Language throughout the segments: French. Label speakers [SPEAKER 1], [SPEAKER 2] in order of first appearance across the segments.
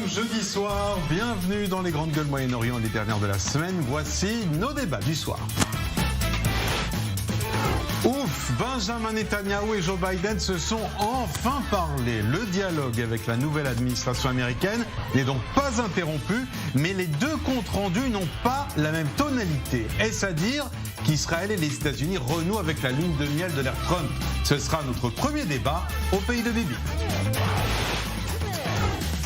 [SPEAKER 1] sommes jeudi soir, bienvenue dans les grandes gueules Moyen-Orient, les dernières de la semaine. Voici nos débats du soir. Ouf, Benjamin Netanyahou et Joe Biden se sont enfin parlé. Le dialogue avec la nouvelle administration américaine n'est donc pas interrompu, mais les deux comptes rendus n'ont pas la même tonalité. Est-ce à dire qu'Israël et les États-Unis renouent avec la lune de miel de l'ère Trump? Ce sera notre premier débat au pays de Bibi.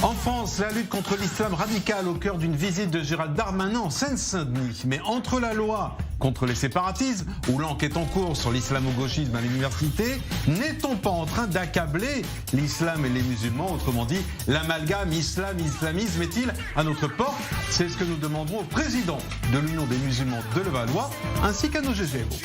[SPEAKER 1] En France, la lutte contre l'islam radical au cœur d'une visite de Gérald Darmanin en Seine-Saint-Denis. Mais entre la loi contre les séparatismes ou l'enquête en cours sur l'islamo-gauchisme à l'université, n'est-on pas en train d'accabler l'islam et les musulmans? Autrement dit, l'amalgame islam-islamisme est-il à notre porte? C'est ce que nous demanderons au président de l'Union des musulmans de Levallois ainsi qu'à nos GGO.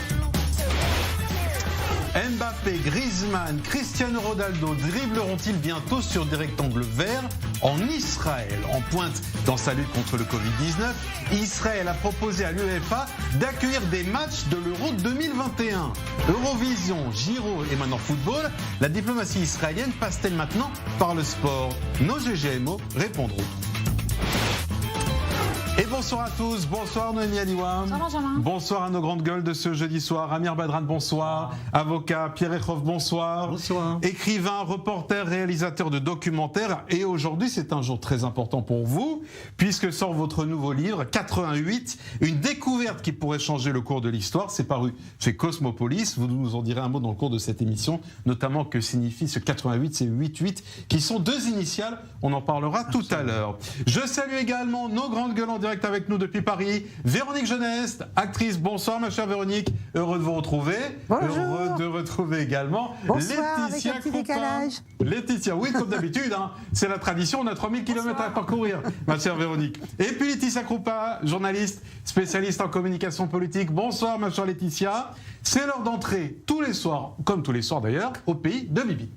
[SPEAKER 1] Mbappé, Griezmann, Cristiano Ronaldo dribbleront-ils bientôt sur des rectangles verts en Israël? En pointe dans sa lutte contre le Covid-19, Israël a proposé à l'UEFA d'accueillir des matchs de l'Euro 2021. Eurovision, Giro et maintenant football, la diplomatie israélienne passe-t-elle maintenant par le sport? Nos GGMO répondront. Et bonsoir à tous, bonsoir Noémie Aniwa.
[SPEAKER 2] Bonsoir Benjamin.
[SPEAKER 1] Bonsoir à nos grandes gueules de ce jeudi soir. Amir Badran, bonsoir. Avocat, Pierre Echoff, bonsoir.
[SPEAKER 3] Bonsoir.
[SPEAKER 1] Écrivain, reporter, réalisateur de documentaires. Et aujourd'hui, c'est un jour très important pour vous, puisque sort votre nouveau livre, 88, une découverte qui pourrait changer le cours de l'histoire. C'est paru chez Cosmopolis. Vous nous en direz un mot dans le cours de cette émission, notamment que signifie ce 88, ces 88, qui sont deux initiales. On en parlera tout à l'heure. Je salue également nos grandes gueules en direct avec nous depuis Paris. Véronique Geneste, actrice. Bonsoir ma chère Véronique, heureux de vous retrouver.
[SPEAKER 4] Bonjour.
[SPEAKER 1] Heureux de retrouver également
[SPEAKER 4] Bonsoir,
[SPEAKER 1] Laetitia
[SPEAKER 4] avec un petit
[SPEAKER 1] Cropin.
[SPEAKER 4] décalage.
[SPEAKER 1] Laetitia, oui comme d'habitude, hein. C'est la tradition, on a 3000 km à parcourir ma chère Véronique. Et puis Laetitia Cropin, journaliste, spécialiste en communication politique. Bonsoir ma chère Laetitia. C'est l'heure d'entrer tous les soirs, comme tous les soirs d'ailleurs, au pays de Bibi.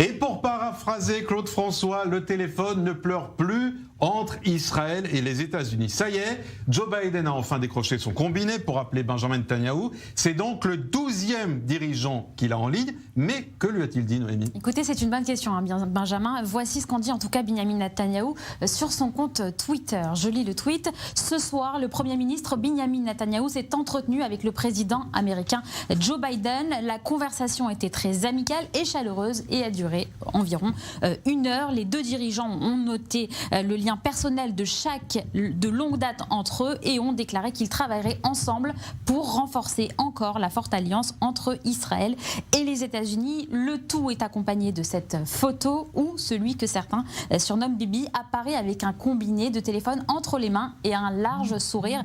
[SPEAKER 1] Et pour paraphraser Claude François, le téléphone ne pleure plus entre Israël et les États-Unis. Ça y est, Joe Biden a enfin décroché son combiné pour appeler Benjamin Netanyahou. C'est donc le 12e dirigeant qu'il a en ligne. Mais que lui a-t-il dit, Noémie?
[SPEAKER 2] Écoutez, c'est une bonne question, hein, Benjamin. Voici ce qu'en dit en tout cas Benjamin Netanyahou sur son compte Twitter. Je lis le tweet. Ce soir, le Premier ministre Benjamin Netanyahou s'est entretenu avec le président américain Joe Biden. La conversation était très amicale et chaleureuse et a duré environ 1 heure. Les deux dirigeants ont noté le lien personnel de longue date entre eux et ont déclaré qu'ils travailleraient ensemble pour renforcer encore la forte alliance entre Israël et les États-Unis. Le tout est accompagné de cette photo où celui que certains surnomment Bibi apparaît avec un combiné de téléphone entre les mains et un large sourire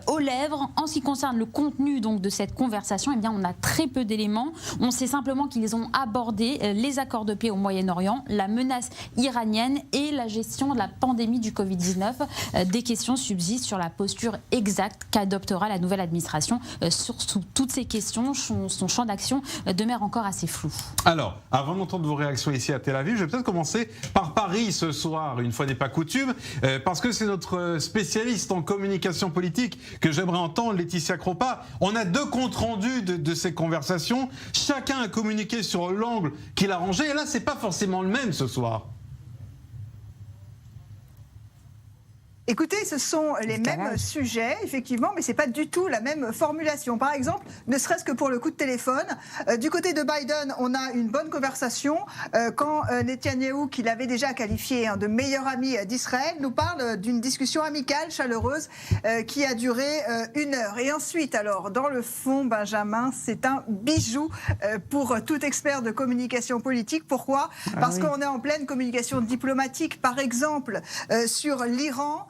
[SPEAKER 2] aux lèvres. En ce qui concerne le contenu donc de cette conversation, eh bien, on a très peu d'éléments. On sait simplement qu'ils ont abordé les accords de paix au Moyen-Orient, la menace iranienne et la gestion de la pandémie du Covid-19. Des questions subsistent sur la posture exacte qu'adoptera la nouvelle administration. Sur toutes ces questions, son champ d'action demeure encore assez flou.
[SPEAKER 1] Alors, avant d'entendre vos réactions ici à Tel Aviv, je vais peut-être commencer par Paris ce soir, une fois n'est pas coutume, parce que c'est notre spécialiste en communication politique que j'aimerais entendre, Laetitia Cropin. On a deux comptes rendus de ces conversations. Chacun a communiqué sur l'angle qu'il a rangé, et là, c'est pas forcément le même ce soir.
[SPEAKER 4] Écoutez, ce sont les mêmes sujets, effectivement, mais ce n'est pas du tout la même formulation. Par exemple, ne serait-ce que pour le coup de téléphone, du côté de Biden, on a une bonne conversation quand Netanyahou, qu'il avait déjà qualifié de meilleur ami d'Israël, nous parle d'une discussion amicale, chaleureuse, qui a duré 1 heure. Et ensuite, alors, dans le fond, Benjamin, c'est un bijou pour tout expert de communication politique. Pourquoi ? Parce qu'on est en pleine communication diplomatique. Par exemple, sur l'Iran,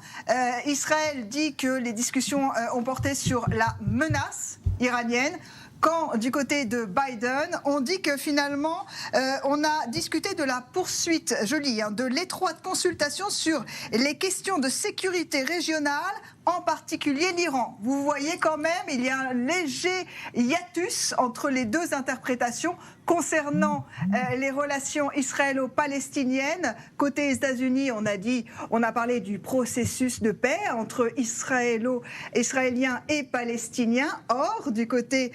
[SPEAKER 4] Israël dit que les discussions ont porté sur la menace iranienne. Quand, du côté de Biden, on dit que finalement, on a discuté de la poursuite, je lis, de l'étroite consultation sur les questions de sécurité régionale, en particulier l'Iran. Vous voyez quand même, il y a un léger hiatus entre les deux interprétations Concernant les relations israélo-palestiniennes, côté États-Unis, on a parlé du processus de paix entre Israéliens et Palestiniens. Or, du côté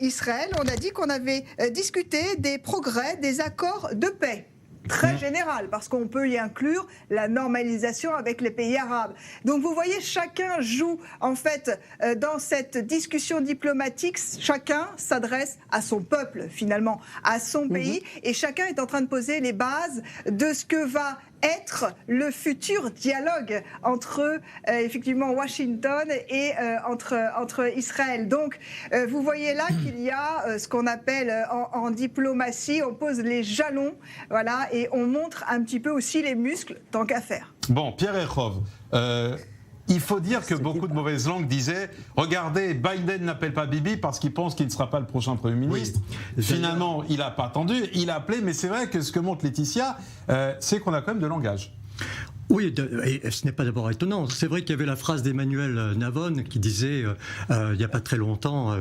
[SPEAKER 4] d'Israël, on a dit qu'on avait discuté des progrès des accords de paix. Très général, parce qu'on peut y inclure la normalisation avec les pays arabes. Donc vous voyez, chacun joue, en fait, dans cette discussion diplomatique, chacun s'adresse à son peuple, finalement, à son pays, et chacun est en train de poser les bases de ce que va être le futur dialogue entre effectivement Washington et entre Israël. Donc vous voyez là qu'il y a ce qu'on appelle en diplomatie, on pose les jalons, voilà, et on montre un petit peu aussi les muscles, tant qu'à faire.
[SPEAKER 1] Bon, Pierre Erekhov, il faut dire que beaucoup de mauvaises langues disaient « Regardez, Biden n'appelle pas Bibi parce qu'il pense qu'il ne sera pas le prochain Premier ministre. Oui. » Finalement, il n'a pas attendu, il a appelé, mais c'est vrai que ce que montre Laetitia, c'est qu'on a quand même de langage.
[SPEAKER 3] Oui, et ce n'est pas d'abord étonnant. C'est vrai qu'il y avait la phrase d'Emmanuel Navon qui disait, il n'y a pas très longtemps,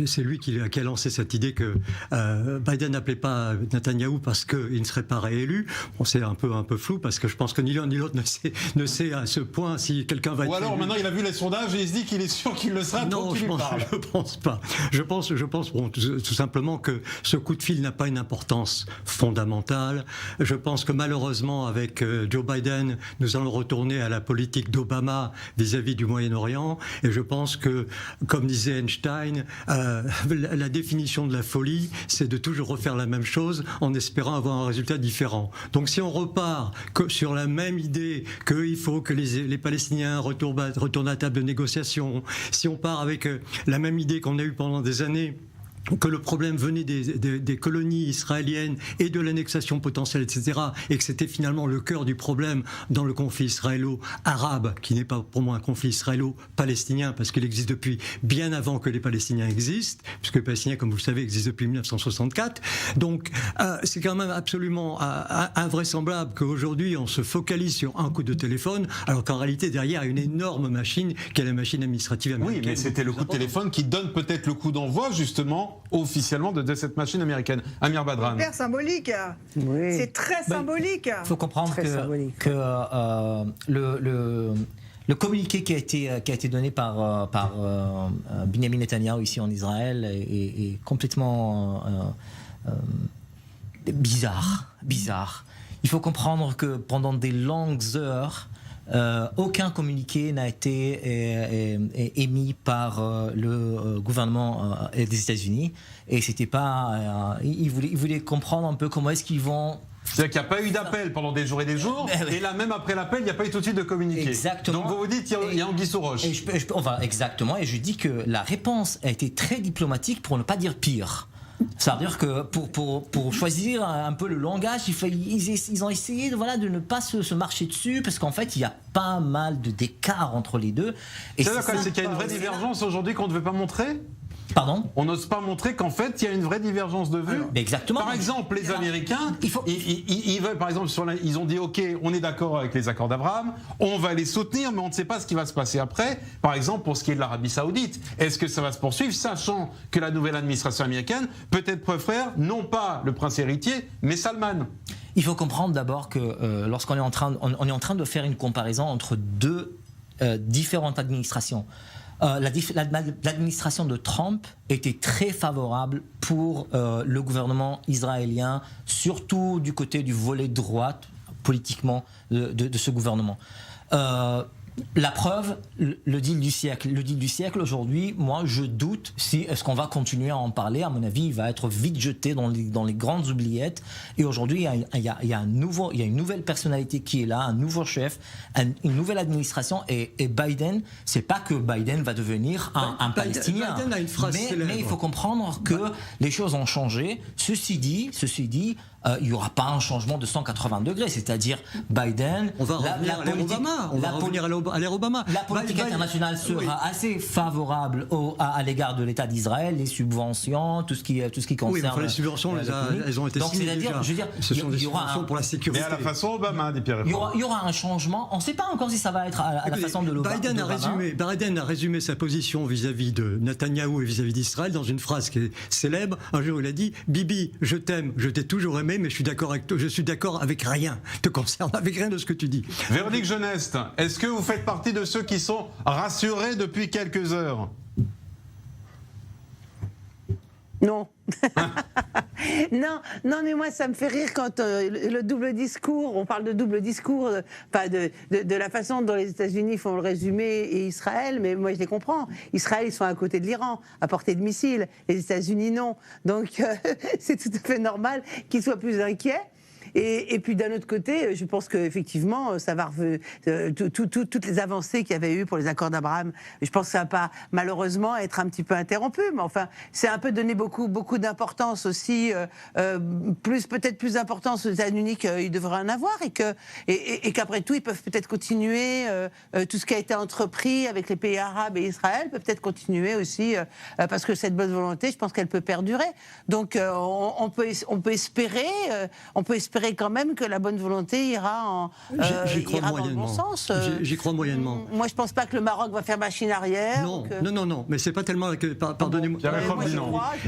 [SPEAKER 3] c'est lui qui a lancé cette idée que Biden n'appelait pas Netanyahou parce qu'il ne serait pas réélu. Bon, c'est un peu flou parce que je pense que ni l'un ni l'autre ne sait à ce point si quelqu'un va être
[SPEAKER 1] réélu. Ou alors
[SPEAKER 3] réélu.
[SPEAKER 1] Maintenant il a vu les sondages et il se dit qu'il est sûr qu'il le sera.
[SPEAKER 3] Non, je pense pas. Je pense bon, tout simplement que ce coup de fil n'a pas une importance fondamentale. Je pense que malheureusement avec Joe Biden, nous allons retourner à la politique d'Obama vis-à-vis du Moyen-Orient. Et je pense que, comme disait Einstein, la définition de la folie, c'est de toujours refaire la même chose en espérant avoir un résultat différent. Donc si on repart sur la même idée qu'il faut que les Palestiniens retournent à la table de négociation, si on part avec la même idée qu'on a eue pendant des années, que le problème venait des colonies israéliennes et de l'annexation potentielle, etc., et que c'était finalement le cœur du problème dans le conflit israélo-arabe, qui n'est pas pour moi un conflit israélo-palestinien, parce qu'il existe depuis bien avant que les Palestiniens existent, puisque les Palestiniens, comme vous le savez, existent depuis 1964. Donc, c'est quand même absolument invraisemblable qu'aujourd'hui, on se focalise sur un coup de téléphone, alors qu'en réalité, derrière, il y a une énorme machine, qui est la machine administrative américaine.
[SPEAKER 1] Oui, mais c'était le coup de téléphone qui donne peut-être le coup d'envoi, justement, officiellement de cette machine américaine. Amir Badran.
[SPEAKER 4] C'est hyper symbolique. Oui. C'est très symbolique.
[SPEAKER 5] Il faut comprendre que le communiqué qui a été donné par Benjamin Netanyahu ici en Israël est complètement bizarre. Il faut comprendre que pendant des longues heures, aucun communiqué n'a été émis par le gouvernement des États-Unis, et c'était pas. Ils voulaient comprendre un peu comment est-ce qu'ils vont.
[SPEAKER 1] C'est-à-dire qu'il n'y a pas eu d'appel pendant des jours et des jours, et là même après l'appel, il n'y a pas eu tout de suite de communiqué.
[SPEAKER 5] Exactement.
[SPEAKER 1] Donc vous vous dites il y a anguille sous roche.
[SPEAKER 5] Exactement, et je dis que la réponse a été très diplomatique pour ne pas dire pire. Ça veut dire que pour choisir un peu le langage, ils ont essayé de ne pas se marcher dessus, parce qu'en fait il y a pas mal d'écart entre les deux.
[SPEAKER 1] C'est qu'il y a une vraie divergence aujourd'hui qu'on ne veut pas montrer.
[SPEAKER 5] Pardon ?
[SPEAKER 1] On n'ose pas montrer qu'en fait, il y a une vraie divergence de vue.
[SPEAKER 5] Exactement.
[SPEAKER 1] Par exemple, les Américains, ils veulent, par exemple, ils ont dit, OK, on est d'accord avec les accords d'Abraham, on va les soutenir, mais on ne sait pas ce qui va se passer après. Par exemple, pour ce qui est de l'Arabie Saoudite, est-ce que ça va se poursuivre, sachant que la nouvelle administration américaine peut-être préfère non pas le prince héritier, mais Salman.
[SPEAKER 5] Il faut comprendre d'abord que lorsqu'on est en train de faire une comparaison entre deux différentes administrations. L'administration de Trump était très favorable pour le gouvernement israélien, surtout du côté du volet droite, politiquement, de ce gouvernement. La preuve, le deal du siècle. Le deal du siècle, aujourd'hui, moi, je doute si est-ce qu'on va continuer à en parler. À mon avis, il va être vite jeté dans les grandes oubliettes. Et aujourd'hui, il y a une nouvelle personnalité qui est là, un nouveau chef, une nouvelle administration. Et Biden, c'est pas que Biden va devenir un Palestinien.
[SPEAKER 3] Biden a une phrase célèbre.
[SPEAKER 5] Mais il faut comprendre que les choses ont changé. Ceci dit, il n'y aura pas un changement de 180 degrés, c'est-à-dire Biden...
[SPEAKER 3] On va revenir à l'ère Obama. On va revenir à l'ère Obama.
[SPEAKER 5] La politique internationale sera assez favorable à l'égard de l'État d'Israël, les subventions, tout ce qui concerne...
[SPEAKER 3] Oui, mais les subventions, elles ont été signées déjà.
[SPEAKER 5] Je veux dire,
[SPEAKER 3] ce sont des
[SPEAKER 5] il y aura
[SPEAKER 3] subventions pour la sécurité.
[SPEAKER 1] Mais à la façon Obama, dit Pierre.
[SPEAKER 5] Il y aura un changement. On ne sait pas encore si ça va être à la façon de l'Obama.
[SPEAKER 3] Biden a résumé sa position vis-à-vis de Netanyahou et vis-à-vis d'Israël dans une phrase qui est célèbre. Un jour, il a dit « Bibi, je t'aime, je t'ai toujours aimé, mais je suis d'accord avec rien te concerne, avec rien de ce que tu dis. »
[SPEAKER 1] Véronique Jeuneste, est-ce que vous faites partie de ceux qui sont rassurés depuis quelques heures?
[SPEAKER 6] Non. non, mais moi, ça me fait rire quand le double discours, on parle de double discours, de la façon dont les États-Unis font le résumé et Israël, mais moi, je les comprends. Israël, ils sont à côté de l'Iran, à portée de missiles. Les États-Unis, non. Donc, c'est tout à fait normal qu'ils soient plus inquiets. Et puis d'un autre côté, je pense qu'effectivement, ça va toutes les avancées qu'il y avait eu pour les accords d'Abraham, je pense que ça va pas malheureusement être un petit peu interrompu. Mais enfin, c'est un peu donner beaucoup d'importance aussi, peut-être plus d'importance aux États-Unis qu'ils devraient en avoir, et qu'après tout, ils peuvent peut-être continuer tout ce qui a été entrepris avec les pays arabes et Israël peut peut-être continuer aussi parce que cette bonne volonté, je pense qu'elle peut perdurer. Donc on peut espérer quand même que la bonne volonté ira dans le bon sens.
[SPEAKER 3] J'y crois moyennement.
[SPEAKER 6] Moi, je ne pense pas que le Maroc va faire machine arrière.
[SPEAKER 3] Non. Mais c'est pas tellement pardonnez-moi.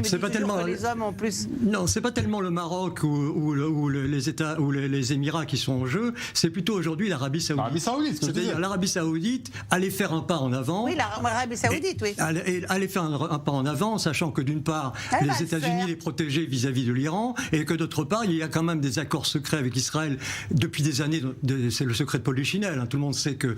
[SPEAKER 6] C'est pas tellement les hommes en plus.
[SPEAKER 3] Non, c'est pas tellement le Maroc ou les États ou les Émirats qui sont en jeu. C'est plutôt aujourd'hui l'Arabie Saoudite. C'est-à-dire l'Arabie Saoudite allait faire un pas en avant.
[SPEAKER 6] Oui, l'Arabie Saoudite, oui.
[SPEAKER 3] Allait faire un pas en avant, sachant que d'une part, les États-Unis les protégeaient vis-à-vis de l'Iran, et que d'autre part, il y a quand même des accords secrets avec Israël depuis des années. C'est le secret de Polichinelle. Tout le monde sait que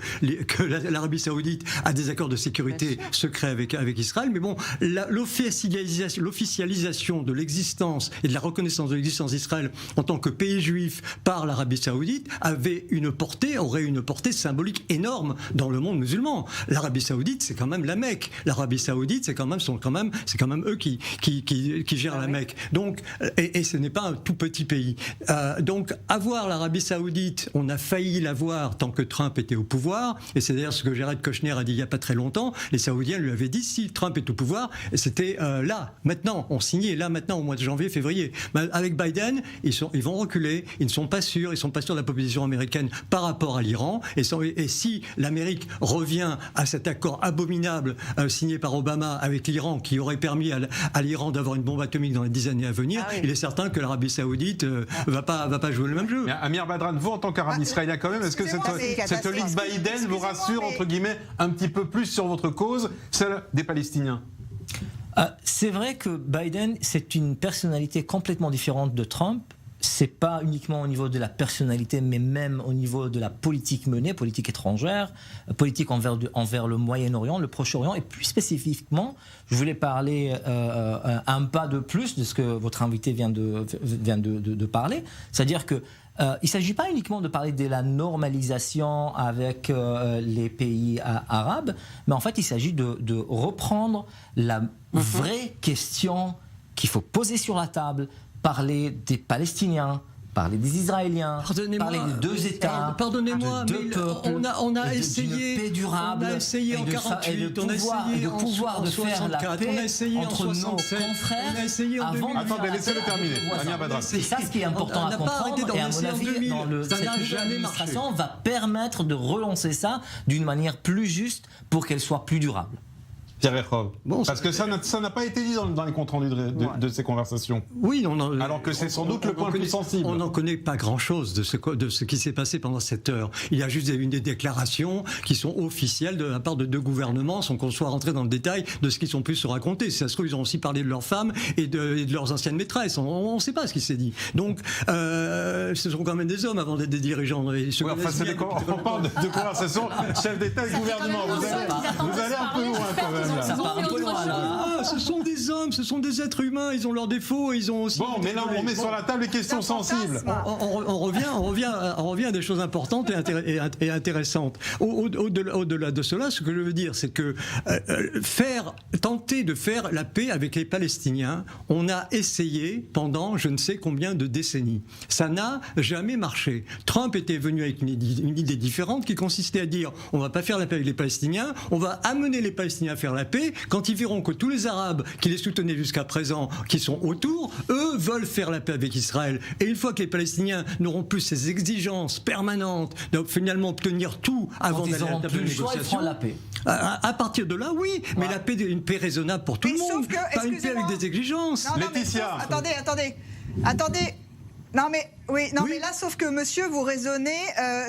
[SPEAKER 3] l'Arabie Saoudite a des accords de sécurité secrets avec Israël. Mais bon, l'officialisation de l'existence et de la reconnaissance de l'existence d'Israël en tant que pays juif par l'Arabie Saoudite aurait une portée symbolique énorme dans le monde musulman. L'Arabie Saoudite, c'est quand même la Mecque. L'Arabie Saoudite, c'est quand même eux qui gèrent la Mecque. Donc, et ce n'est pas un tout petit pays. Donc, avoir l'Arabie Saoudite, on a failli l'avoir tant que Trump était au pouvoir, et c'est d'ailleurs ce que Jared Kushner a dit il n'y a pas très longtemps. Les Saoudiens lui avaient dit si Trump est au pouvoir, c'était là, maintenant, on signait là, maintenant, au mois de janvier, février. Mais avec Biden, ils vont reculer, ils ne sont pas sûrs de la position américaine par rapport à l'Iran, et si l'Amérique revient à cet accord abominable signé par Obama avec l'Iran, qui aurait permis à l'Iran d'avoir une bombe atomique dans les 10 années à venir, il est certain que l'Arabie Saoudite va pas jouer le même jeu.
[SPEAKER 1] Mais Amir Badran, vous en tant qu'arabe israélien quand même, est-ce que cette ligne Biden vous rassure, entre guillemets, un petit peu plus sur votre cause, celle des Palestiniens?
[SPEAKER 5] C'est vrai que Biden, c'est une personnalité complètement différente de Trump. C'est pas uniquement au niveau de la personnalité, mais même au niveau de la politique menée, politique étrangère, politique envers le Moyen-Orient, le Proche-Orient, et plus spécifiquement, je voulais parler un pas de plus de ce que votre invité vient de parler, c'est-à-dire que il ne s'agit pas uniquement de parler de la normalisation avec les pays arabes, mais en fait il s'agit de reprendre la vraie question qu'il faut poser sur la table, parler des Palestiniens, parler des Israéliens, parler des deux États,
[SPEAKER 3] pardonnez-moi,
[SPEAKER 5] de deux peuples,
[SPEAKER 3] on a essayé,
[SPEAKER 5] paix durable,
[SPEAKER 3] on a essayé en 48, on a essayé en 64, on a essayé en 67, on a essayé en 2000.
[SPEAKER 1] Attendez, laissez-le terminer. Amir Badran.
[SPEAKER 5] C'est ça ce qui est important à comprendre, et à mon avis, cette nouvelle administration va permettre de relancer ça d'une manière plus juste pour qu'elle soit plus durable.
[SPEAKER 1] Pierre Errov. Parce que ça n'a pas été dit dans les comptes rendus de ces conversations.
[SPEAKER 3] Oui,
[SPEAKER 1] alors que c'est sans doute le point le plus sensible.
[SPEAKER 3] On n'en connaît pas grand-chose de ce qui s'est passé pendant cette heure. Il y a juste des déclarations qui sont officielles de la part de deux gouvernements, sans qu'on soit rentré dans le détail de ce qu'ils ont pu se raconter. Si ça se trouve, ils ont aussi parlé de leurs femmes et de leurs anciennes maîtresses. On ne sait pas ce qui s'est dit. Donc, ce sont quand même des hommes avant d'être des dirigeants.
[SPEAKER 1] On parle de conversation chef d'État et gouvernement. Vous allez un peu loin quand même. là.
[SPEAKER 5] Ça part un peu loin, là.
[SPEAKER 3] Ah, ce sont des hommes, ce sont des êtres humains, ils ont leurs défauts, ils ont aussi...
[SPEAKER 1] Bon, mais là, on met sur la table les questions
[SPEAKER 4] C'est un
[SPEAKER 1] sensibles.
[SPEAKER 4] fantasme.
[SPEAKER 3] On revient à des choses importantes et intéressantes. Au-delà de cela, ce que je veux dire, c'est que tenter de faire la paix avec les Palestiniens, on a essayé pendant je ne sais combien de décennies. Ça n'a jamais marché. Trump était venu avec une idée différente qui consistait à dire on ne va pas faire la paix avec les Palestiniens, on va amener les Palestiniens à faire la paix. Quand ils verront que tous les Arabes qui les soutenaient jusqu'à présent, qui sont autour, eux veulent faire la paix avec Israël. Et une fois que les Palestiniens n'auront plus ces exigences permanentes de finalement obtenir tout avant d'aller à la table de négociation,
[SPEAKER 5] la paix.
[SPEAKER 3] À partir de là, oui, mais la paix, une paix raisonnable pour tout
[SPEAKER 4] Mais
[SPEAKER 3] le
[SPEAKER 4] sauf
[SPEAKER 3] monde,
[SPEAKER 4] que,
[SPEAKER 3] pas une paix avec
[SPEAKER 4] excusez-moi.
[SPEAKER 3] des exigences.
[SPEAKER 4] Non, mais
[SPEAKER 1] Laetitia.
[SPEAKER 4] attendez. Non mais mais là sauf que monsieur vous raisonnez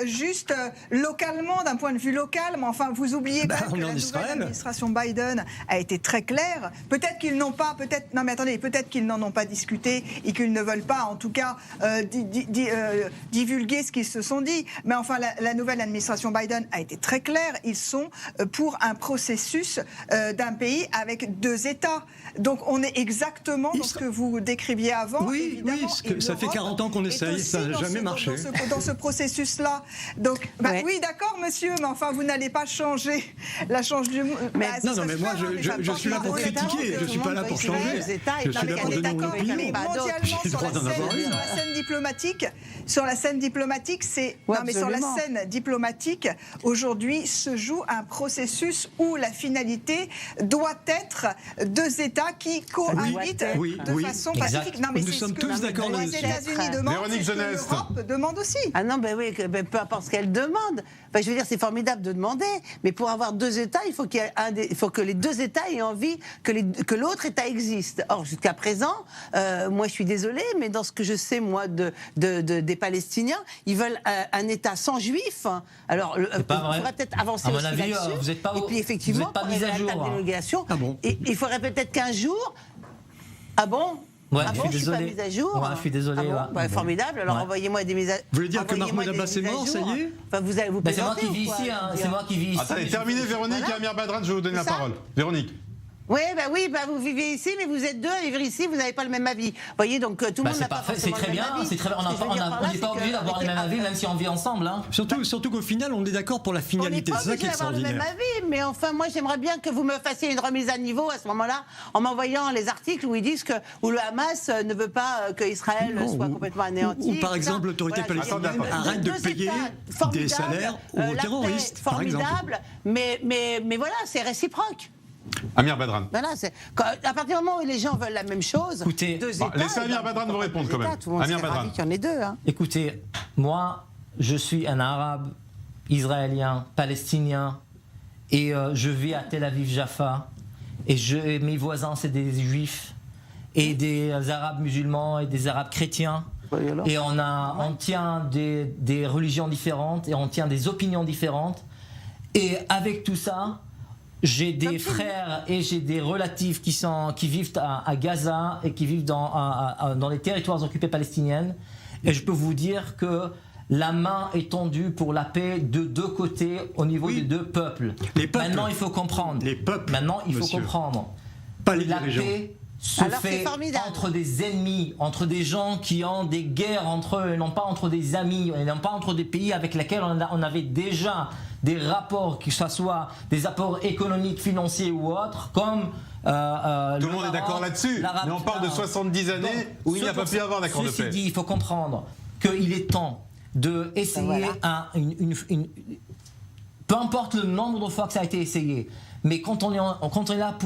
[SPEAKER 4] juste localement d'un point de vue local, mais enfin vous oubliez quand même que la nouvelle administration Biden a été très claire. Peut-être qu'ils n'ont pas, peut-être qu'ils n'en ont pas discuté et qu'ils ne veulent pas en tout cas divulguer ce qu'ils se sont dit. Mais enfin la nouvelle administration Biden a été très claire. Ils sont pour un processus d'un pays avec 2 États. Donc on est exactement dans ce que vous décriviez avant.
[SPEAKER 3] Oui, ça fait 40 ans qu'on essaye, ça n'a jamais marché.
[SPEAKER 4] Dans ce processus-là. Donc, oui, d'accord, monsieur, mais enfin, vous n'allez pas changer la change du monde.
[SPEAKER 3] Non, mais moi, je suis là pour critiquer, je ne suis pas là pour changer. Je suis là pour donner mon opinion.
[SPEAKER 4] Mais mondialement, sur la scène diplomatique, c'est... Non, mais sur la scène diplomatique, aujourd'hui, se joue un processus où la finalité doit être 2 États qui cohabitent de façon pacifique. Non, mais
[SPEAKER 3] nous sommes tous d'accord
[SPEAKER 4] là-dessus. Les États-Unis demandent, c'est ce que l'Europe demande aussi.
[SPEAKER 6] Ah non, ben oui, peu importe ce qu'elle demande. Enfin, je veux dire, c'est formidable de demander, mais pour avoir 2 États, il faut que les 2 États aient envie que l'autre État existe. Or, jusqu'à présent, moi, je suis désolée, mais dans ce que je sais, moi, des Palestiniens, ils veulent un État sans Juifs. Alors, il faudrait peut-être avancer aussi là-dessus.
[SPEAKER 5] Vous n'êtes pas,
[SPEAKER 6] et puis, effectivement,
[SPEAKER 5] vous êtes pas mis à jour.
[SPEAKER 6] Ah bon. Et il faudrait peut-être qu'un jour... Ah bon?
[SPEAKER 5] Ouais,
[SPEAKER 6] je suis pas mise à jour.
[SPEAKER 5] Ouais, je suis désolé.
[SPEAKER 6] Formidable. Alors envoyez-moi des mises à jour.
[SPEAKER 3] Vous voulez dire que Mahmoud Abbas est mort, ça y est?
[SPEAKER 6] Enfin, vous
[SPEAKER 5] c'est moi qui vis ici. C'est moi qui vis ici.
[SPEAKER 1] Attendez, terminez Véronique et Amir Badran, je vais vous donner la parole. Véronique.
[SPEAKER 6] Oui, vous vivez ici, mais vous êtes 2 à vivre ici, vous n'avez pas le même avis. Vous voyez, donc tout le monde n'a pas forcément le même avis.
[SPEAKER 5] C'est très bien, on n'est pas obligé d'avoir le même avis, même si on vit ensemble.
[SPEAKER 3] Surtout qu'au final, on est d'accord pour la finalité, c'est ça qui est extraordinaire.
[SPEAKER 6] On n'est pas obligé d'avoir le même avis, mais enfin, moi, j'aimerais bien que vous me fassiez une remise à niveau à ce moment-là, en m'envoyant les articles où ils disent que le Hamas ne veut pas que Israël soit complètement anéanti.
[SPEAKER 3] Ou par exemple, l'autorité palestinienne arrête de payer des salaires aux terroristes, par exemple.
[SPEAKER 6] Formidable, mais voilà, c'est réciproque.
[SPEAKER 1] Amir Badran.
[SPEAKER 6] Voilà, à partir du moment où les gens veulent la même chose,
[SPEAKER 5] écoutez,
[SPEAKER 6] 2 États.
[SPEAKER 1] Laissez Amir Badran vous répondre quand même.
[SPEAKER 6] Amir Badran. Il y en a 2. Hein.
[SPEAKER 5] Écoutez, moi, je suis un Arabe, Israélien, Palestinien, et je vis à Tel Aviv-Jaffa, et mes voisins, c'est des Juifs, et des Arabes musulmans, et des Arabes chrétiens. Et on tient des religions différentes, et on tient des opinions différentes. Et avec tout ça, j'ai des frères et j'ai des relatifs qui vivent à Gaza et qui vivent dans les territoires occupés palestiniennes. Et je peux vous dire que la main est tendue pour la paix de 2 côtés au niveau des 2 peuples. Maintenant, il faut comprendre.
[SPEAKER 3] Les peuples.
[SPEAKER 5] Maintenant, il faut comprendre.
[SPEAKER 3] Pas les
[SPEAKER 5] la
[SPEAKER 3] dirigeants.
[SPEAKER 5] paix se fait entre des ennemis, entre des gens qui ont des guerres entre eux, et non pas entre des amis, et non pas entre des pays avec lesquels on avait déjà des rapports, que ce soit des apports économiques, financiers ou autres, comme...
[SPEAKER 1] Tout le monde est d'accord là-dessus, mais on parle de 70 années où il n'y a pas pu y avoir d'accord de paix.
[SPEAKER 5] Ceci dit, il faut comprendre qu'il est temps d'essayer peu importe le nombre de fois que ça a été essayé, mais quand on est là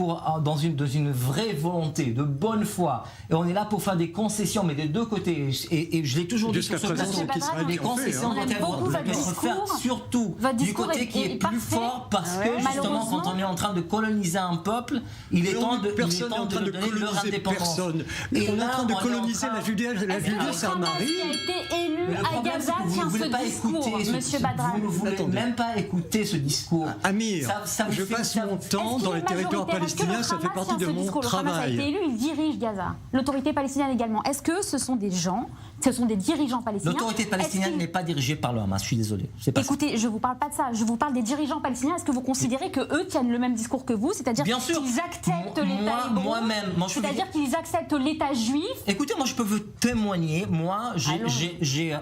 [SPEAKER 5] dans une vraie volonté, de bonne foi, et on est là pour faire des concessions, mais des 2 côtés, et je l'ai toujours dit sur ce plateau, les concessions doivent être faites surtout du côté qui est plus fort, parce que justement, quand on est en train de coloniser un peuple, il est temps de donner leur indépendance.
[SPEAKER 3] On est en train de coloniser la Judée-Samarie.
[SPEAKER 2] Qui a été élu à Gaza tient ce discours, monsieur Badran.
[SPEAKER 5] Vous ne voulez même pas écouter ce discours.
[SPEAKER 3] Amir, je passe longtemps dans les territoires palestiniens, ça fait partie de mon travail.
[SPEAKER 2] Le Hamas a été élu, il dirige Gaza. L'autorité palestinienne également. Est-ce que ce sont des gens, ce sont des dirigeants palestiniens?
[SPEAKER 5] L'autorité palestinienne n'est pas dirigée par le Hamas, je suis désolé.
[SPEAKER 2] Écoutez, je ne vous parle pas de ça, je vous parle des dirigeants palestiniens. Est-ce que vous considérez qu'eux tiennent le même discours que vous, c'est-à-dire qu'ils acceptent l'État hébreu,
[SPEAKER 5] moi-même,
[SPEAKER 2] c'est-à-dire qu'ils acceptent l'État juif?
[SPEAKER 5] Écoutez, moi je peux vous témoigner, moi j'ai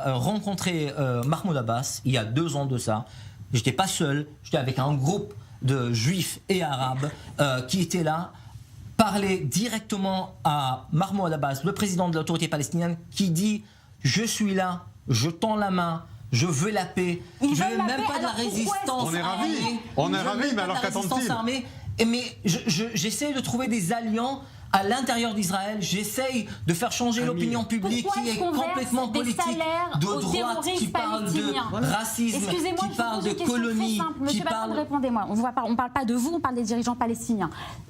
[SPEAKER 5] rencontré Mahmoud Abbas il y a 2 ans de ça. J'étais pas seul, j'étais avec un groupe de juifs et arabes qui étaient là, parler directement à Mahmoud Abbas, le président de l'autorité palestinienne, qui dit « Je suis là, je tends la main, je veux la paix, je veux même pas de la résistance armée. »
[SPEAKER 1] On est ravis, mais alors qu'attendent-ils?
[SPEAKER 5] Mais j'essaie de trouver des alliants à l'intérieur d'Israël, j'essaye de faire changer l'opinion publique qui est complètement politique, de droite, qui parle de racisme, qui parle de colonie,
[SPEAKER 2] Monsieur Badrane, répondez-moi. On ne parle pas de vous, on parle des dirigeants palestiniens.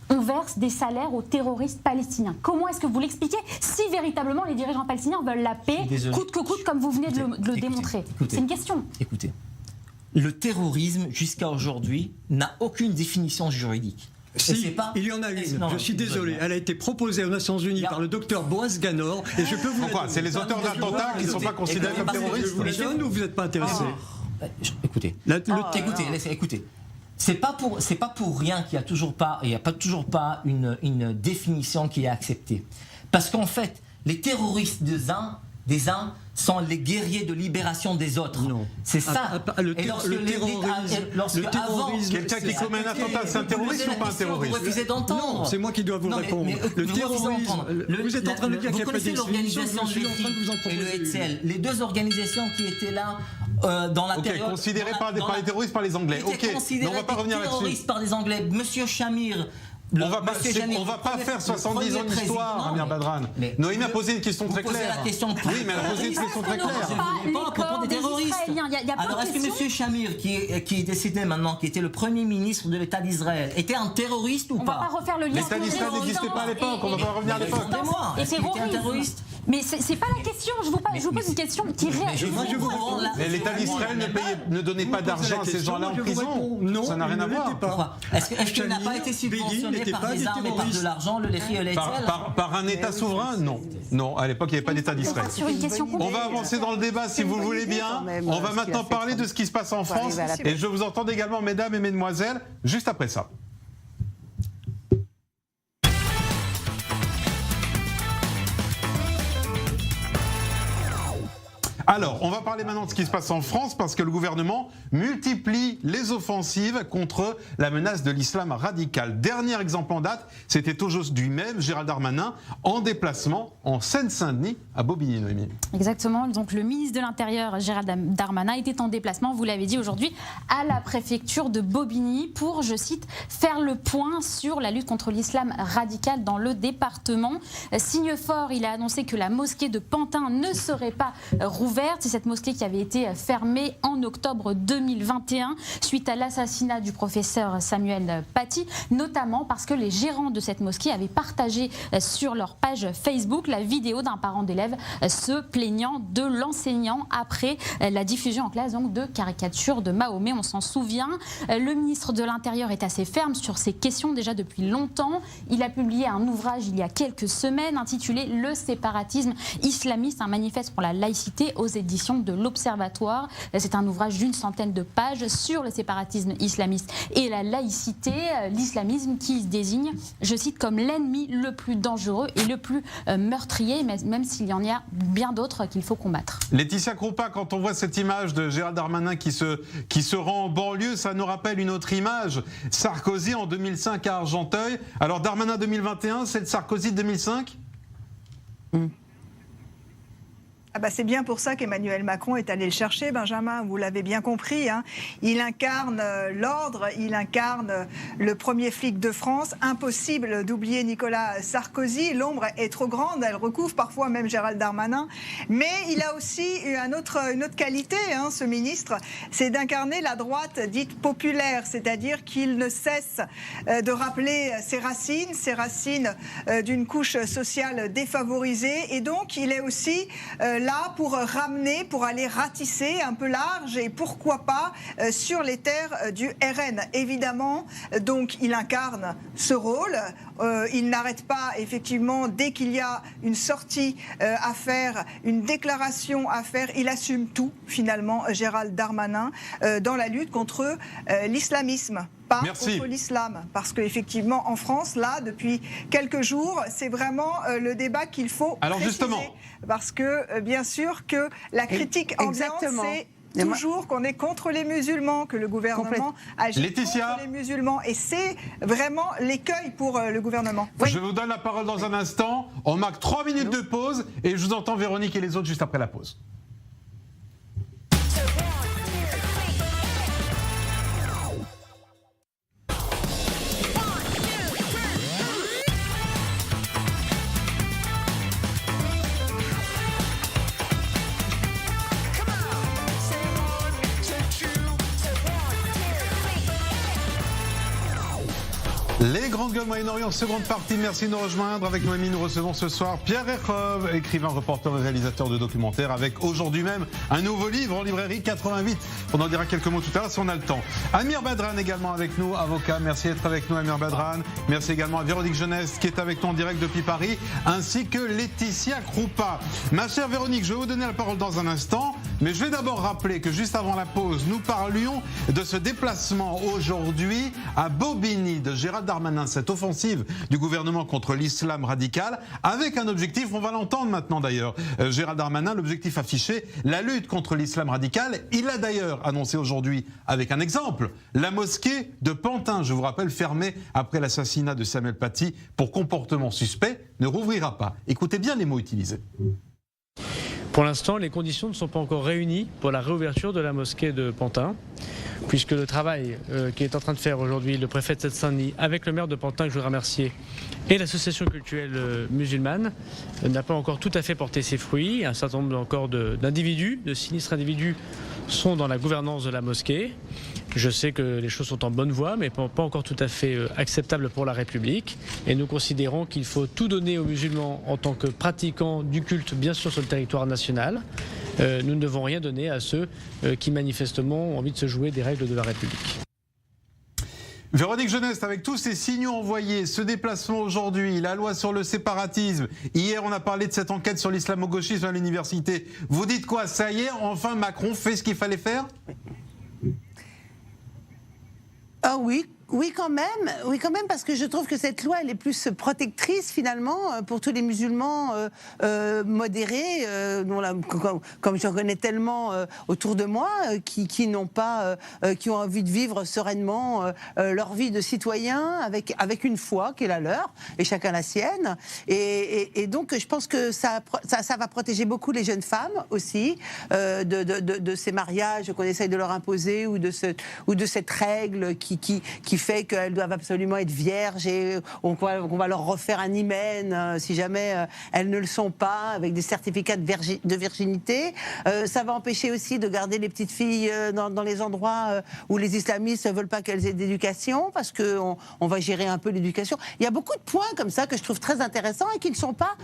[SPEAKER 2] On verse des salaires aux terroristes palestiniens. Comment est-ce que vous l'expliquez si véritablement les dirigeants palestiniens veulent la paix, coûte que coûte, comme vous venez de le démontrer? C'est une question.
[SPEAKER 5] Écoutez, le terrorisme, jusqu'à aujourd'hui, n'a aucune définition juridique.
[SPEAKER 3] Si, il y en a une. Je suis désolé. Elle a été proposée aux Nations Unies par le docteur Boaz Ganor. Et je peux vous.
[SPEAKER 1] Pourquoi? C'est les auteurs d'attentats qui ne sont pas considérés comme terroristes?
[SPEAKER 3] Vous les donne ou vous n'êtes pas intéressé?
[SPEAKER 5] Écoutez. Écoutez. C'est pas pour rien qu'il n'y a toujours pas une définition qui est acceptée. Parce qu'en fait, les terroristes des uns sont les guerriers de libération des autres.
[SPEAKER 3] Non.
[SPEAKER 5] C'est ça.
[SPEAKER 3] Le terrorisme.
[SPEAKER 1] Quelqu'un qui commet un attentat, c'est un terroriste ou pas un terroriste?
[SPEAKER 5] Vous refusez d'entendre.
[SPEAKER 3] Non, c'est moi qui dois vous répondre. Le terrorisme. Vous êtes en train de dire qu'il n'y a pas de définition.
[SPEAKER 5] Vous connaissez l'organisation et le Hetzel, les 2 organisations qui étaient là dans la période.
[SPEAKER 1] Considérés par les terroristes par les Anglais. Ok, mais on ne va pas revenir là-dessus.
[SPEAKER 5] Terroristes par les Anglais. Monsieur Chamir.
[SPEAKER 1] On va pas faire 70 ans d'histoire, Amir Badrane. Noémie a posé une question très claire. Oui, mais elle a posé une question très claire.
[SPEAKER 5] Je ne pas à propos des terroristes. Alors, est-ce que M. Chamir, qui est décédé maintenant, qui était le Premier ministre de l'État d'Israël, était un terroriste ou pas?
[SPEAKER 2] On ne va pas refaire le lien.
[SPEAKER 1] L'État d'Israël n'existait pas à l'époque, on ne va pas revenir à l'époque.
[SPEAKER 5] Est-ce qu'il était un terroriste?
[SPEAKER 2] Mais c'est pas la question, je vous pose une question qui réagit.
[SPEAKER 1] Mais l'État d'Israël ne donnait pas d'argent à ces gens-là en prison.
[SPEAKER 3] Non,
[SPEAKER 1] ça n'a rien à voir.
[SPEAKER 5] Est-ce qu'il n'a pas été subventionné par des armes et par de l'argent, le Lehi et le Hetzel?
[SPEAKER 1] Par un État souverain? Non. Non, à l'époque, il n'y avait pas d'État d'Israël. On va avancer dans le débat si vous le voulez bien. On va maintenant parler de ce qui se passe en France. Et je vous entends également, mesdames et mesdemoiselles, juste après ça. Alors, on va parler maintenant de ce qui se passe en France parce que le gouvernement multiplie les offensives contre la menace de l'islam radical. Dernier exemple en date, c'était aujourd'hui même Gérald Darmanin en déplacement en Seine-Saint-Denis à Bobigny, Noémie.
[SPEAKER 2] Exactement, donc le ministre de l'Intérieur Gérald Darmanin était en déplacement, vous l'avez dit aujourd'hui, à la préfecture de Bobigny pour, je cite, faire le point sur la lutte contre l'islam radical dans le département. Signe fort, il a annoncé que la mosquée de Pantin ne serait pas rouverte. C'est cette mosquée qui avait été fermée en octobre 2021 suite à l'assassinat du professeur Samuel Paty, notamment parce que les gérants de cette mosquée avaient partagé sur leur page Facebook la vidéo d'un parent d'élève se plaignant de l'enseignant après la diffusion en classe donc, de caricatures de Mahomet. On s'en souvient. Le ministre de l'Intérieur est assez ferme sur ces questions déjà depuis longtemps. Il a publié un ouvrage il y a quelques semaines intitulé « Le séparatisme islamiste, un manifeste pour la laïcité » aux éditions de l'Observatoire. C'est un ouvrage d'une centaine de pages sur le séparatisme islamiste et la laïcité, l'islamisme qui se désigne, je cite, comme l'ennemi le plus dangereux et le plus meurtrier, même s'il y en a bien d'autres qu'il faut combattre.
[SPEAKER 1] Laetitia Kroupa, quand on voit cette image de Gérald Darmanin qui se rend en banlieue, ça nous rappelle une autre image. Sarkozy en 2005 à Argenteuil. Alors Darmanin 2021, c'est le Sarkozy de 2005 ?
[SPEAKER 4] C'est bien pour ça qu'Emmanuel Macron est allé le chercher, Benjamin, vous l'avez bien compris. Hein. Il incarne l'ordre, il incarne le premier flic de France. Impossible d'oublier Nicolas Sarkozy. L'ombre est trop grande, elle recouvre parfois même Gérald Darmanin. Mais il a aussi une autre qualité, hein, ce ministre, c'est d'incarner la droite dite populaire, c'est-à-dire qu'il ne cesse de rappeler ses racines d'une couche sociale défavorisée. Et donc, il est aussi là pour ramener, pour aller ratisser un peu large et pourquoi pas sur les terres du RN. Évidemment, donc il incarne ce rôle. Il n'arrête pas, effectivement, dès qu'il y a une sortie à faire, une déclaration à faire, il assume tout, finalement, Gérald Darmanin, dans la lutte contre l'islamisme. Pas contre l'islam, parce qu'effectivement, en France, là, depuis quelques jours, c'est vraiment le débat qu'il faut préciser. Justement, parce que, bien sûr, que la critique ambiante, c'est toujours qu'on est contre les musulmans, que le gouvernement agit contre les musulmans. Et c'est vraiment l'écueil pour le gouvernement.
[SPEAKER 1] Oui. Je vous donne la parole dans un instant. On marque 3 minutes de pause et je vous entends Véronique et les autres juste après la pause. Les Grandes Gueules Moyen-Orient, seconde partie, merci de nous rejoindre. Avec Noémie, nous recevons ce soir Pierre Erkov, écrivain, reporter et réalisateur de documentaires, avec aujourd'hui même un nouveau livre en librairie 88. On en dira quelques mots tout à l'heure si on a le temps. Amir Badran également avec nous, avocat. Merci d'être avec nous, Amir Badran. Merci également à Véronique Jeunesse qui est avec nous en direct depuis Paris, ainsi que Laetitia Kroupa. Ma chère Véronique, je vais vous donner la parole dans un instant, mais je vais d'abord rappeler que juste avant la pause, nous parlions de ce déplacement aujourd'hui à Bobigny de Gérald Darmanin, cette offensive du gouvernement contre l'islam radical, avec un objectif, on va l'entendre maintenant d'ailleurs, Gérald Darmanin, l'objectif affiché, la lutte contre l'islam radical. Il a d'ailleurs annoncé aujourd'hui, avec un exemple, la mosquée de Pantin, je vous rappelle, fermée après l'assassinat de Samuel Paty pour comportement suspect, ne rouvrira pas. Écoutez bien les mots utilisés.
[SPEAKER 7] Pour l'instant, les conditions ne sont pas encore réunies pour la réouverture de la mosquée de Pantin, puisque le travail qu'est en train de faire aujourd'hui le préfet de Seine-Saint-Denis avec le maire de Pantin, que je veux remercier, et l'association culturelle musulmane n'a pas encore tout à fait porté ses fruits. Un certain nombre encore d'individus, de sinistres individus, sont dans la gouvernance de la mosquée. Je sais que les choses sont en bonne voie, mais pas encore tout à fait acceptables pour la République. Et nous considérons qu'il faut tout donner aux musulmans en tant que pratiquants du culte, bien sûr sur le territoire national. Nous ne devons rien donner à ceux qui manifestement ont envie de se jouer des règles de la République.
[SPEAKER 1] Véronique Jeunesse, avec tous ces signaux envoyés, ce déplacement aujourd'hui, la loi sur le séparatisme, hier on a parlé de cette enquête sur l'islamo-gauchisme à l'université, vous dites quoi? Ça y est, enfin Macron fait ce qu'il fallait faire?
[SPEAKER 6] Ah oui. Oui, quand même, parce que je trouve que cette loi, elle est plus protectrice finalement pour tous les musulmans modérés, comme j'en connais tellement autour de moi, qui n'ont pas, qui ont envie de vivre sereinement leur vie de citoyen avec une foi qui est la leur et chacun la sienne. Et donc, je pense que ça va protéger beaucoup les jeunes femmes aussi de ces mariages qu'on essaye de leur imposer ou de cette règle qui fait qu'elles doivent absolument être vierges et qu'on va leur refaire un hymen si jamais elles ne le sont pas, avec des certificats de virginité. Ça va empêcher aussi de garder les petites filles dans les endroits où les islamistes ne veulent pas qu'elles aient d'éducation, parce qu'on va gérer un peu l'éducation. Il y a beaucoup de points comme ça que je trouve très intéressants et qui ne sont pas,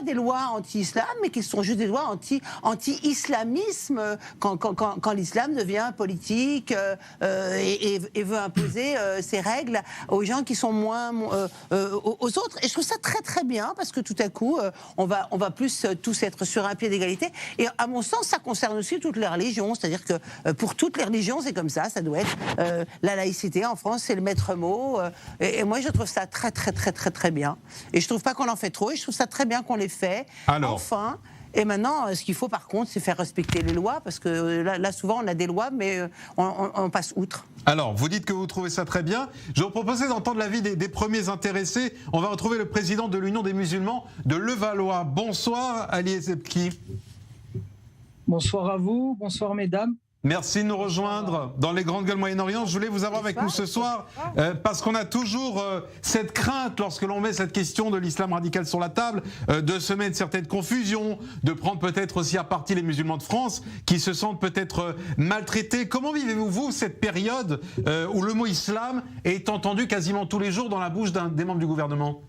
[SPEAKER 6] des lois anti-islam, mais qui sont juste des lois anti-islamisme quand l'islam devient politique et veut imposer ses règles aux gens qui sont moins aux autres. Et je trouve ça très très bien, parce que tout à coup on va plus tous être sur un pied d'égalité. Et à mon sens, ça concerne aussi toutes les religions, c'est-à-dire que pour toutes les religions c'est comme ça doit être la laïcité en France, c'est le maître mot. Et moi je trouve ça très très très très très bien. Et je trouve pas qu'on en fait trop, et je trouve ça très bien qu'on les fait.
[SPEAKER 1] Alors.
[SPEAKER 6] Enfin. Et maintenant, ce qu'il faut par contre, c'est faire respecter les lois, parce que là souvent, on a des lois, mais on passe outre. Alors,
[SPEAKER 1] vous dites que vous trouvez ça très bien. Je vais vous proposer d'entendre l'avis des premiers intéressés. On va retrouver le président de l'Union des musulmans de Levallois. Bonsoir, Ali Ezebki.
[SPEAKER 8] Bonsoir à vous, bonsoir mesdames.
[SPEAKER 1] Merci de nous rejoindre dans les Grandes Gueules Moyen-Orient. Je voulais vous avoir avec nous ce soir parce qu'on a toujours cette crainte, lorsque l'on met cette question de l'islam radical sur la table, de se mettre certaines confusions, de prendre peut-être aussi à partie les musulmans de France qui se sentent peut-être maltraités. Comment vivez-vous cette période où le mot islam est entendu quasiment tous les jours dans la bouche des membres du gouvernement ?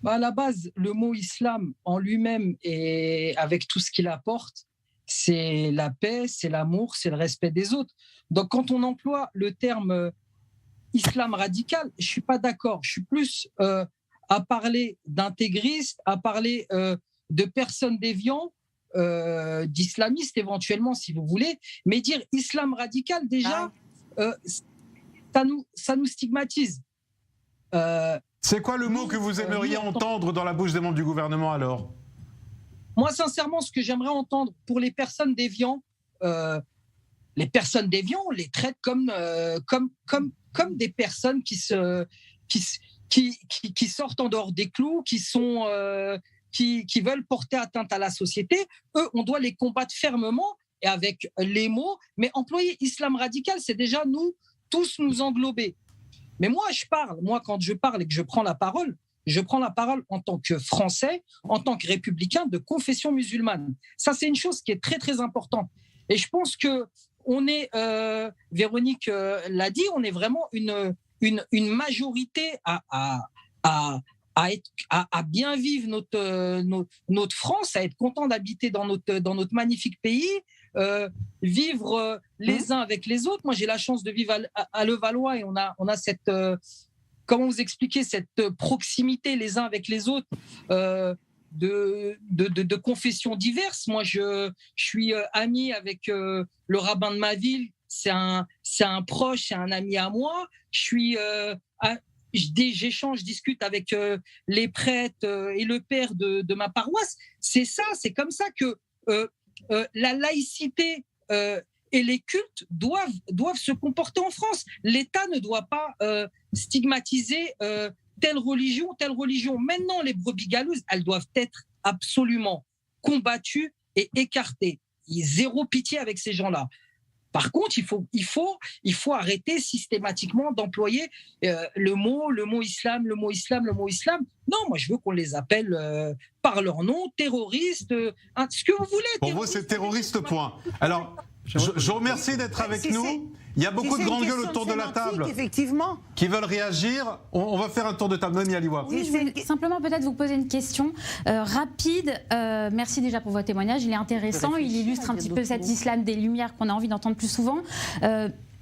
[SPEAKER 8] À la base, le mot islam en lui-même et avec tout ce qu'il apporte, c'est la paix, c'est l'amour, c'est le respect des autres. Donc quand on emploie le terme islam radical, je ne suis pas d'accord. Je suis plus à parler d'intégristes, à parler de personnes déviants, d'islamistes éventuellement si vous voulez, mais dire islam radical déjà, ça nous stigmatise.
[SPEAKER 1] C'est quoi le mot que vous aimeriez entendre dans la bouche des membres du gouvernement alors?
[SPEAKER 8] Moi, sincèrement, ce que j'aimerais entendre pour les personnes déviants, on les traite comme des personnes qui sortent en dehors des clous, qui veulent porter atteinte à la société. Eux, on doit les combattre fermement et avec les mots. Mais employer islam radical, c'est déjà tous nous englober. Mais moi, quand je parle et que je prends la parole en tant que Français, en tant que républicain de confession musulmane. Ça, c'est une chose qui est très, très importante. Et je pense qu'on est, Véronique l'a dit, on est vraiment une majorité à bien vivre notre France, à être content d'habiter dans notre magnifique pays, vivre les uns avec les autres. Moi, j'ai la chance de vivre à Levallois et on a cette... comment vous expliquer cette proximité les uns avec les autres de confessions diverses. Moi, je suis ami avec le rabbin de ma ville. C'est un proche, c'est un ami à moi. J'échange, je discute avec les prêtres et le père de ma paroisse. C'est comme ça que la laïcité et les cultes doivent se comporter en France. L'État ne doit pas stigmatiser telle religion. Maintenant, les brebis galeuses, elles doivent être absolument combattues et écartées. Il y a zéro pitié avec ces gens-là. Par contre, il faut arrêter systématiquement d'employer le mot islam. Non, moi, je veux qu'on les appelle par leur nom, terroristes, ce que vous voulez.
[SPEAKER 1] Pour vous, c'est terroriste, point. Alors, je vous remercie d'être avec nous. Il y a beaucoup de grandes gueules autour de la table
[SPEAKER 6] effectivement,
[SPEAKER 1] qui veulent réagir. On va faire un tour de table. Noémie Aliwa.
[SPEAKER 2] Oui, je vais simplement peut-être vous poser une question rapide. Merci déjà pour votre témoignage. Il est intéressant. Il illustre un petit peu cet islam des Lumières qu'on a envie d'entendre plus souvent.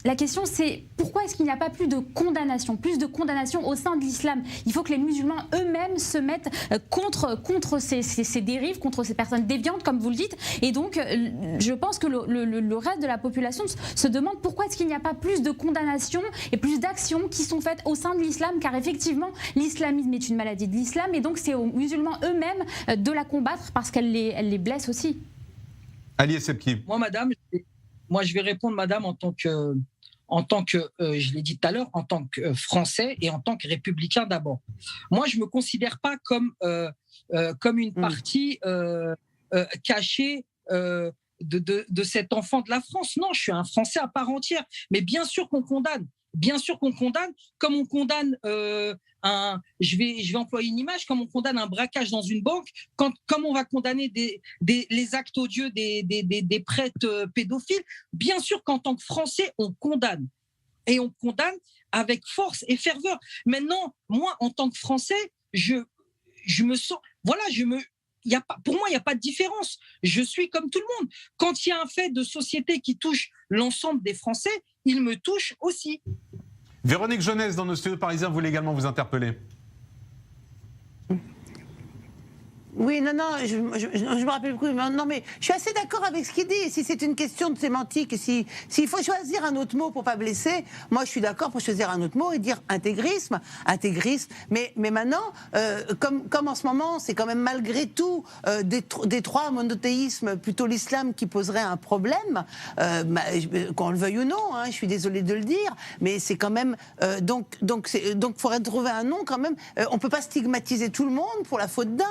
[SPEAKER 2] La question, c'est pourquoi est-ce qu'il n'y a pas plus de condamnation au sein de l'islam? Il faut que les musulmans eux-mêmes se mettent contre ces dérives, contre ces personnes déviantes, comme vous le dites. Et donc, je pense que le reste de la population se demande pourquoi est-ce qu'il n'y a pas plus de condamnation et plus d'actions qui sont faites au sein de l'islam, car effectivement, l'islamisme est une maladie de l'islam, et donc c'est aux musulmans eux-mêmes de la combattre parce qu'elle les blesse aussi.
[SPEAKER 1] Ali Essebki.
[SPEAKER 8] Moi, madame, je vais répondre, madame, en tant que, je l'ai dit tout à l'heure, en tant que Français et en tant que républicain d'abord. Moi, je ne me considère pas comme une partie cachée de cet enfant de la France. Non, je suis un Français à part entière. Mais bien sûr qu'on condamne. Bien sûr qu'on condamne, comme on condamne je vais employer une image, comme on condamne un braquage dans une banque, comme on va condamner les actes odieux des prêtres pédophiles. Bien sûr qu'en tant que Français, on condamne. Et on condamne avec force et ferveur. Maintenant, moi, en tant que Français, je me sens... Voilà, pour moi, il n'y a pas de différence. Je suis comme tout le monde. Quand il y a un fait de société qui touche l'ensemble des Français, il me touche aussi.
[SPEAKER 1] Véronique Jeunesse, dans nos studios parisiens, voulait également vous interpeller.
[SPEAKER 6] Oui, non, je me rappelle beaucoup. Non, mais je suis assez d'accord avec ce qu'il dit. Si c'est une question de sémantique, s'il faut choisir un autre mot pour pas blesser, moi je suis d'accord pour choisir un autre mot et dire intégrisme. Mais maintenant, comme en ce moment, c'est quand même malgré tout des trois monothéismes, plutôt l'islam qui poserait un problème, qu'on le veuille ou non. Je suis désolée de le dire, mais c'est quand même donc faudrait trouver un nom quand même. On peut pas stigmatiser tout le monde pour la faute d'un.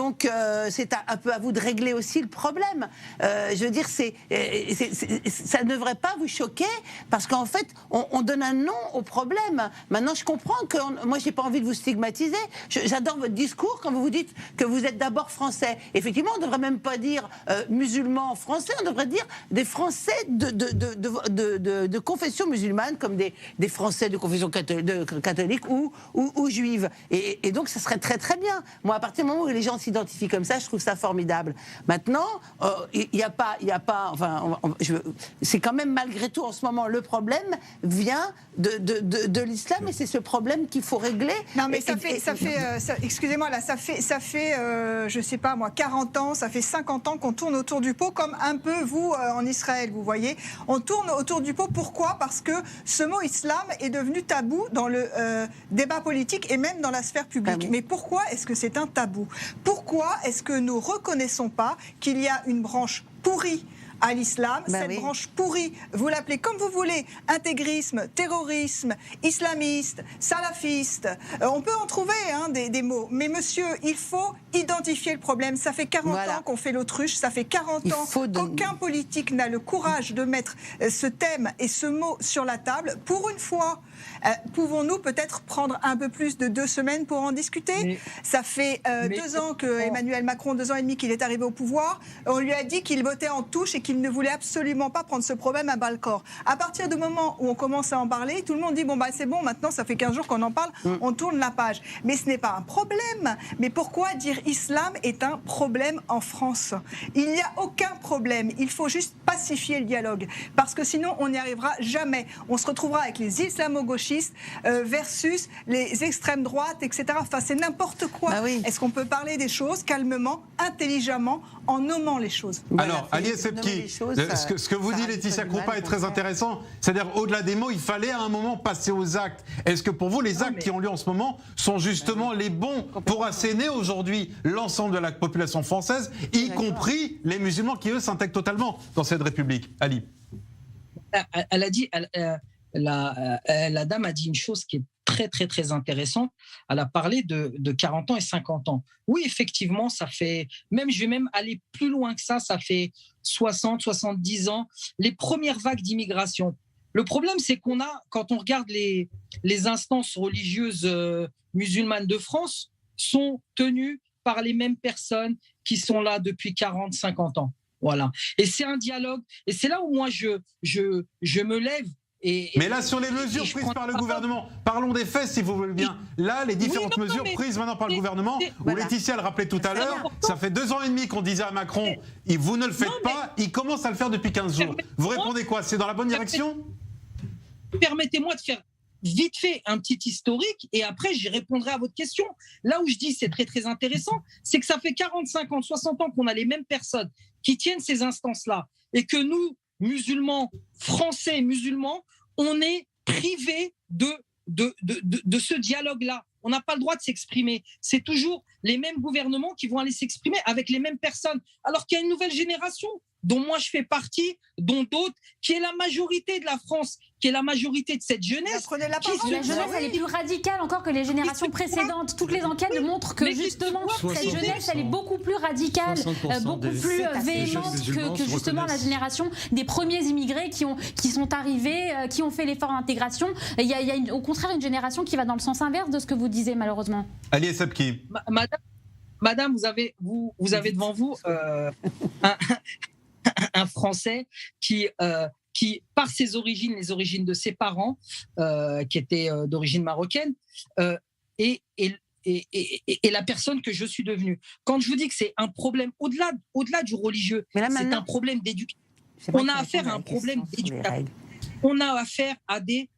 [SPEAKER 6] Donc, c'est un peu à vous de régler aussi le problème. Je veux dire, ça ne devrait pas vous choquer, parce qu'en fait, on donne un nom au problème. Maintenant, je comprends que moi, j'ai pas envie de vous stigmatiser. J'adore votre discours quand vous dites que vous êtes d'abord français. Effectivement, on ne devrait même pas dire musulmans français, on devrait dire des Français de confession musulmane, comme des Français de confession catholique ou juive. Et donc, ça serait très très bien. Moi, à partir du moment où les gens s'identifient comme ça, je trouve ça formidable. Maintenant, il n'y a pas, enfin, c'est quand même malgré tout en ce moment le problème vient de l'islam, et c'est ce problème qu'il faut régler.
[SPEAKER 4] Non, mais excusez-moi, là, ça fait je sais pas moi, 40 ans, ça fait 50 ans qu'on tourne autour du pot, comme un peu vous en Israël, vous voyez. On tourne autour du pot. Pourquoi ? Parce que ce mot islam est devenu tabou dans le débat politique et même dans la sphère publique.
[SPEAKER 6] Ah oui.
[SPEAKER 4] Mais pourquoi est-ce que c'est un tabou ? Pourquoi est-ce que nous ne reconnaissons pas qu'il y a une branche pourrie à l'islam, cette branche pourrie, vous l'appelez comme vous voulez, intégrisme, terrorisme, islamiste, salafiste, on peut en trouver des mots, mais monsieur, il faut identifier le problème. Ça fait 40 ans qu'on fait l'autruche, ça fait 40 ans qu'aucun politique n'a le courage de mettre ce thème et ce mot sur la table. Pour une fois, pouvons-nous peut-être prendre un peu plus de 2 semaines pour en discuter ? Ça fait 2 ans que Emmanuel Macron, 2 ans et demi qu'il est arrivé au pouvoir, on lui a dit qu'il votait en touche et qu'il ne voulait absolument pas prendre ce problème à bras-le-corps. À partir du moment où on commence à en parler, tout le monde dit c'est bon, maintenant ça fait 15 jours qu'on en parle, on tourne la page. Mais ce n'est pas un problème. Mais pourquoi dire islam est un problème en France ? Il n'y a aucun problème. Il faut juste pacifier le dialogue. Parce que sinon, on n'y arrivera jamais. On se retrouvera avec les islamo-gauchistes versus les extrêmes droites, etc. Enfin, c'est n'importe quoi. Est-ce qu'on peut parler des choses calmement, intelligemment, en nommant les choses ?
[SPEAKER 1] Alors, Ali Essebki, ce que vous dit Laetitia Croupa est très intéressant. C'est-à-dire, au-delà des mots, il fallait à un moment passer aux actes. Est-ce que pour vous, les actes qui ont lieu en ce moment sont justement les bons pour asséner aujourd'hui l'ensemble de la population française, y compris les musulmans qui, eux, s'intègrent totalement dans cette République ? Ali.
[SPEAKER 8] Elle a dit, la dame a dit une chose qui est très, très, très intéressante. Elle a parlé de 40 ans et 50 ans. Oui, effectivement, ça fait, je vais même aller plus loin que ça fait 60, 70 ans, les premières vagues d'immigration. Le problème, c'est quand on regarde les instances religieuses musulmanes de France, sont tenues par les mêmes personnes qui sont là depuis 40, 50 ans. Voilà. Et c'est un dialogue. Et c'est là où moi, je me lève.
[SPEAKER 1] Mais là, sur les mesures prises par le gouvernement, parlons des faits, si vous voulez bien. Là, les différentes mesures prises maintenant par le gouvernement, où Laetitia le rappelait tout à l'heure, ça fait 2 ans et demi qu'on disait à Macron, vous ne le faites pas, il commence à le faire depuis 15 jours. Vous répondez quoi ? C'est dans la bonne direction ?
[SPEAKER 8] Permettez-moi de faire vite fait un petit historique et après j'y répondrai à votre question. Là où je dis c'est très très intéressant, c'est que ça fait 40, 50, 60 ans qu'on a les mêmes personnes qui tiennent ces instances-là et que nous, musulmans, français musulmans, on est privés de ce dialogue-là. On n'a pas le droit de s'exprimer. C'est toujours les mêmes gouvernements qui vont aller s'exprimer avec les mêmes personnes. Alors qu'il y a une nouvelle génération dont moi je fais partie, dont d'autres, qui est la majorité de la France, qui est la majorité de cette jeunesse.
[SPEAKER 2] La jeunesse, elle est plus radicale encore que les générations précédentes. Toutes les enquêtes montrent que justement, cette jeunesse, elle est beaucoup plus radicale, beaucoup plus véhémente que justement la génération des premiers immigrés qui sont arrivés, qui ont fait l'effort d'intégration. Il y a au contraire une génération qui va dans le sens inverse de ce que vous disiez, malheureusement.
[SPEAKER 1] Ali Essebki.
[SPEAKER 8] Madame, vous avez devant vous un Français qui, par ses origines, les origines de ses parents, qui étaient d'origine marocaine, et la personne que je suis devenue. Quand je vous dis que c'est un problème, au-delà du religieux, c'est un problème d'éducation. On a affaire à un problème d'éducation. On a affaire à des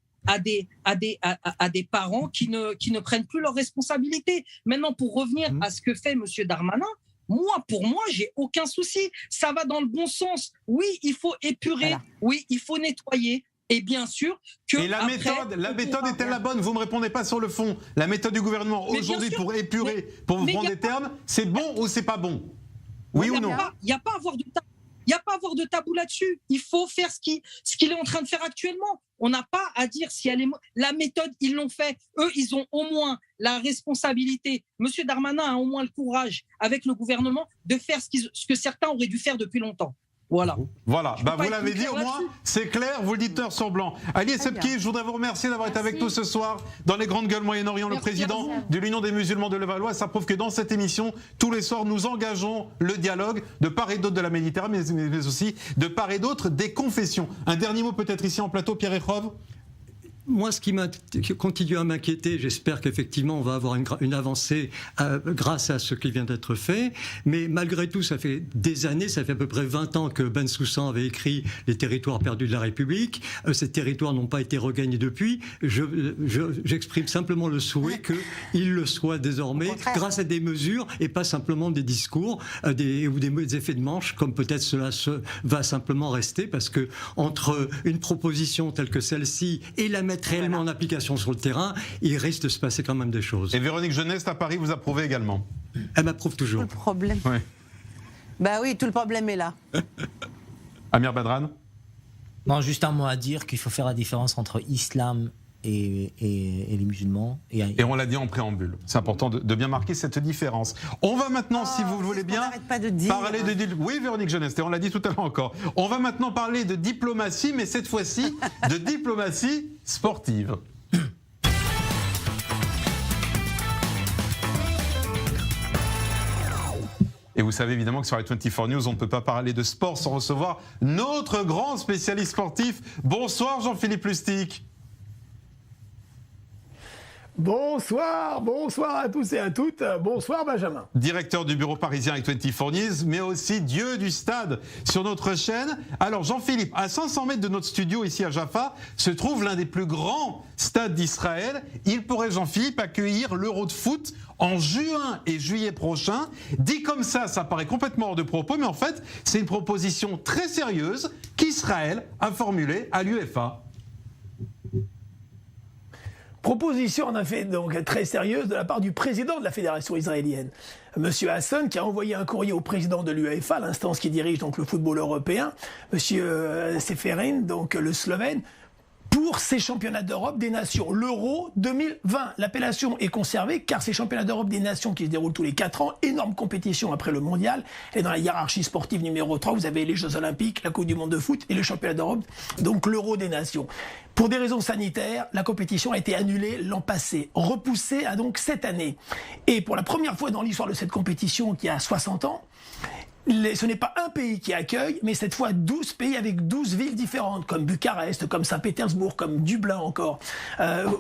[SPEAKER 8] parents qui ne prennent plus leurs responsabilités. Maintenant, pour revenir à ce que fait M. Darmanin, pour moi, j'ai aucun souci. Ça va dans le bon sens. Oui, il faut épurer. Oui, il faut nettoyer. Et bien sûr que. Et
[SPEAKER 1] la méthode est-elle la bonne ? Vous ne me répondez pas sur le fond. La méthode du gouvernement aujourd'hui pour épurer, pour vous prendre des termes, c'est bon ou c'est pas bon ? Oui ou non ?
[SPEAKER 8] Il n'y a pas à avoir de tabou. Il n'y a pas à avoir de tabou là-dessus. Il faut faire ce qu'il est en train de faire actuellement. On n'a pas à dire si elle est... La méthode, ils l'ont fait. Eux, ils ont au moins la responsabilité. Monsieur Darmanin a au moins le courage, avec le gouvernement, de faire ce que certains auraient dû faire depuis longtemps. Voilà.
[SPEAKER 1] Voilà, vous l'avez dit au moins, c'est clair, vous le dites noir sur blanc. Ali Sebki, je voudrais vous remercier d'avoir été avec nous ce soir dans les Grandes Gueules Moyen-Orient, le président de l'Union des musulmans de Levallois. Ça prouve que dans cette émission, tous les soirs, nous engageons le dialogue de part et d'autre de la Méditerranée, mais aussi de part et d'autre des confessions. Un dernier mot peut-être ici en plateau, Pierre Ekhov.
[SPEAKER 3] Moi, ce qui continue à m'inquiéter, j'espère qu'effectivement on va avoir une avancée grâce à ce qui vient d'être fait, mais malgré tout, ça fait des années, ça fait à peu près 20 ans que Ben Soussan avait écrit « Les territoires perdus de la République ». Ces territoires n'ont pas été regagnés depuis. J'exprime simplement le souhait qu'ils le soient désormais grâce à des mesures et pas simplement des discours ou des effets de manche, comme peut-être cela va simplement rester, parce que entre une proposition telle que celle-ci et la mettre réellement en application sur le terrain, il risque de se passer quand même des choses.
[SPEAKER 1] Et Véronique Jeunesse, à Paris, vous approuvez également?
[SPEAKER 3] Elle m'approuve toujours.
[SPEAKER 6] Le problème.
[SPEAKER 1] Ouais.
[SPEAKER 6] Bah oui, tout le problème est là.
[SPEAKER 1] Amir Badran?
[SPEAKER 5] Non, juste un mot à dire qu'il faut faire la différence entre islam et les musulmans.
[SPEAKER 1] Et on l'a dit en préambule. C'est important de bien marquer cette différence. On va maintenant, si vous le voulez bien, parler de... Oui, Véronique Jeunesse, on l'a dit tout à l'heure encore. On va maintenant parler de diplomatie, mais cette fois-ci, de diplomatie sportive. Et vous savez évidemment que sur les 24 News, on ne peut pas parler de sport sans recevoir notre grand spécialiste sportif. Bonsoir Jean-Philippe Lustig.
[SPEAKER 9] Bonsoir à tous et à toutes. Bonsoir Benjamin.
[SPEAKER 1] Directeur du bureau parisien avec 24 News, mais aussi Dieu du stade sur notre chaîne. Alors Jean-Philippe, à 500 mètres de notre studio ici à Jaffa, se trouve l'un des plus grands stades d'Israël. Il pourrait, Jean-Philippe, accueillir l'Euro de foot en juin et juillet prochain. Dit comme ça paraît complètement hors de propos, mais en fait, c'est une proposition très sérieuse qu'Israël a formulée à l'UEFA.
[SPEAKER 9] Proposition en effet donc très sérieuse de la part du président de la fédération israélienne, Monsieur Hassan, qui a envoyé un courrier au président de l'UEFA, l'instance qui dirige donc le football européen, Monsieur Seferin, donc le Slovène, pour ces championnats d'Europe des nations, l'Euro 2020. L'appellation est conservée car ces championnats d'Europe des nations qui se déroulent tous les 4 ans, énorme compétition après le mondial, et dans la hiérarchie sportive numéro 3, vous avez les Jeux Olympiques, la Coupe du Monde de foot et le championnat d'Europe, donc l'Euro des nations. Pour des raisons sanitaires, la compétition a été annulée l'an passé, repoussée à donc cette année. Et pour la première fois dans l'histoire de cette compétition qui a 60 ans, ce n'est pas un pays qui accueille, mais cette fois 12 pays avec 12 villes différentes, comme Bucarest, comme Saint-Pétersbourg, comme Dublin encore,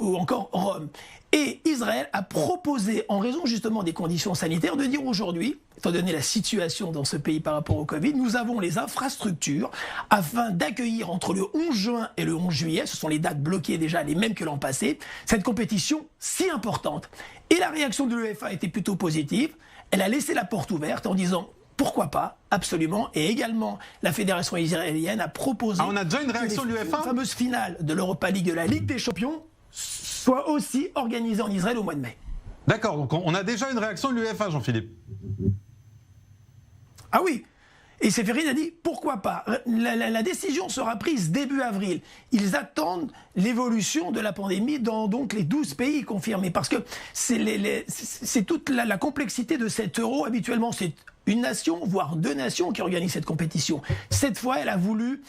[SPEAKER 9] ou encore Rome. Et Israël a proposé, en raison justement des conditions sanitaires, de dire aujourd'hui, étant donné la situation dans ce pays par rapport au Covid, nous avons les infrastructures afin d'accueillir entre le 11 juin et le 11 juillet, ce sont les dates bloquées déjà, les mêmes que l'an passé, cette compétition si importante. Et la réaction de l'UEFA était plutôt positive. Elle a laissé la porte ouverte en disant... Pourquoi pas, absolument. Et également, la fédération israélienne a proposé...
[SPEAKER 1] on a déjà une réaction de l'UEFA ?
[SPEAKER 9] La fameuse finale de l'Europa League, de la Ligue des Champions, soit aussi organisée en Israël au mois de mai.
[SPEAKER 1] D'accord, donc on a déjà une réaction de l'UEFA, Jean-Philippe.
[SPEAKER 9] Ah oui. Et Seferin a dit, pourquoi pas. La décision sera prise début avril. Ils attendent l'évolution de la pandémie dans donc les 12 pays confirmés. Parce que c'est toute la complexité de cet euro. Habituellement, c'est une nation, voire 2 nations qui organisent cette compétition. Cette fois, elle a voulu,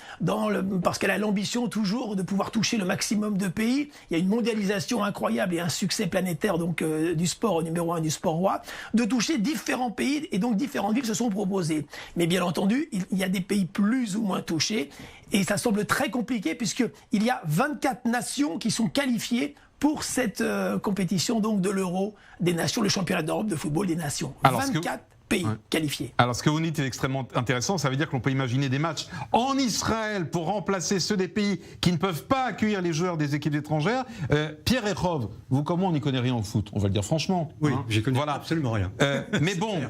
[SPEAKER 9] parce qu'elle a l'ambition toujours de pouvoir toucher le maximum de pays. Il y a une mondialisation incroyable et un succès planétaire donc du sport numéro 1 du sport roi, de toucher différents pays et donc différentes villes se sont proposées. Mais bien entendu, il y a des pays plus ou moins touchés et ça semble très compliqué puisqu'il y a 24 nations qui sont qualifiées pour cette compétition donc de l'Euro des nations, le championnat d'Europe de football des nations.
[SPEAKER 1] Alors,
[SPEAKER 9] 24 pays qualifiés.
[SPEAKER 1] Alors ce que vous dites est extrêmement intéressant, ça veut dire qu'on peut imaginer des matchs en Israël pour remplacer ceux des pays qui ne peuvent pas accueillir les joueurs des équipes étrangères. Pierre Ekhov, vous comment on n'y connaît rien au foot, on va le dire franchement.
[SPEAKER 3] Oui, j'y connais absolument rien.
[SPEAKER 1] Mais bon,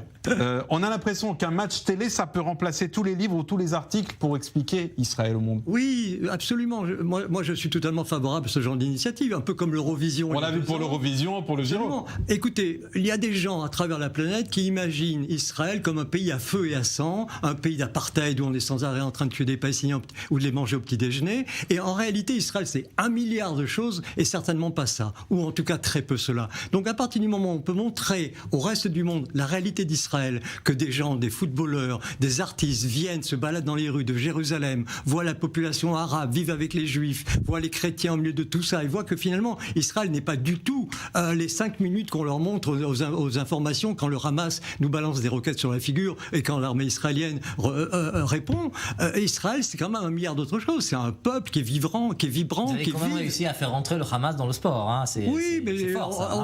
[SPEAKER 1] on a l'impression qu'un match télé, ça peut remplacer tous les livres ou tous les articles pour expliquer Israël au monde.
[SPEAKER 3] Oui, absolument. Moi, je suis totalement favorable à ce genre d'initiative, un peu comme l'Eurovision.
[SPEAKER 1] On l'a vu pour l'Eurovision, pour le Giro.
[SPEAKER 3] Écoutez, il y a des gens à travers la planète qui imaginent Israël comme un pays à feu et à sang, un pays d'apartheid où on est sans arrêt en train de tuer des Palestiniens ou de les manger au petit déjeuner. Et en réalité, Israël, c'est 1 milliard de choses et certainement pas ça, ou en tout cas très peu cela. Donc à partir du moment où on peut montrer au reste du monde la réalité d'Israël, que des gens, des footballeurs, des artistes viennent, se baladent dans les rues de Jérusalem, voient la population arabe, vivent avec les juifs, voient les chrétiens au milieu de tout ça, et voient que finalement Israël n'est pas du tout les 5 minutes qu'on leur montre aux informations quand le Hamas nous balance des roquettes sur la figure et quand l'armée israélienne répond. Israël, c'est quand même 1 milliard d'autres choses. C'est un peuple qui est vibrant, qui est
[SPEAKER 5] Vous avez quand même réussi à faire rentrer le Hamas dans le sport. Hein.
[SPEAKER 3] Oui, mais fort, ça,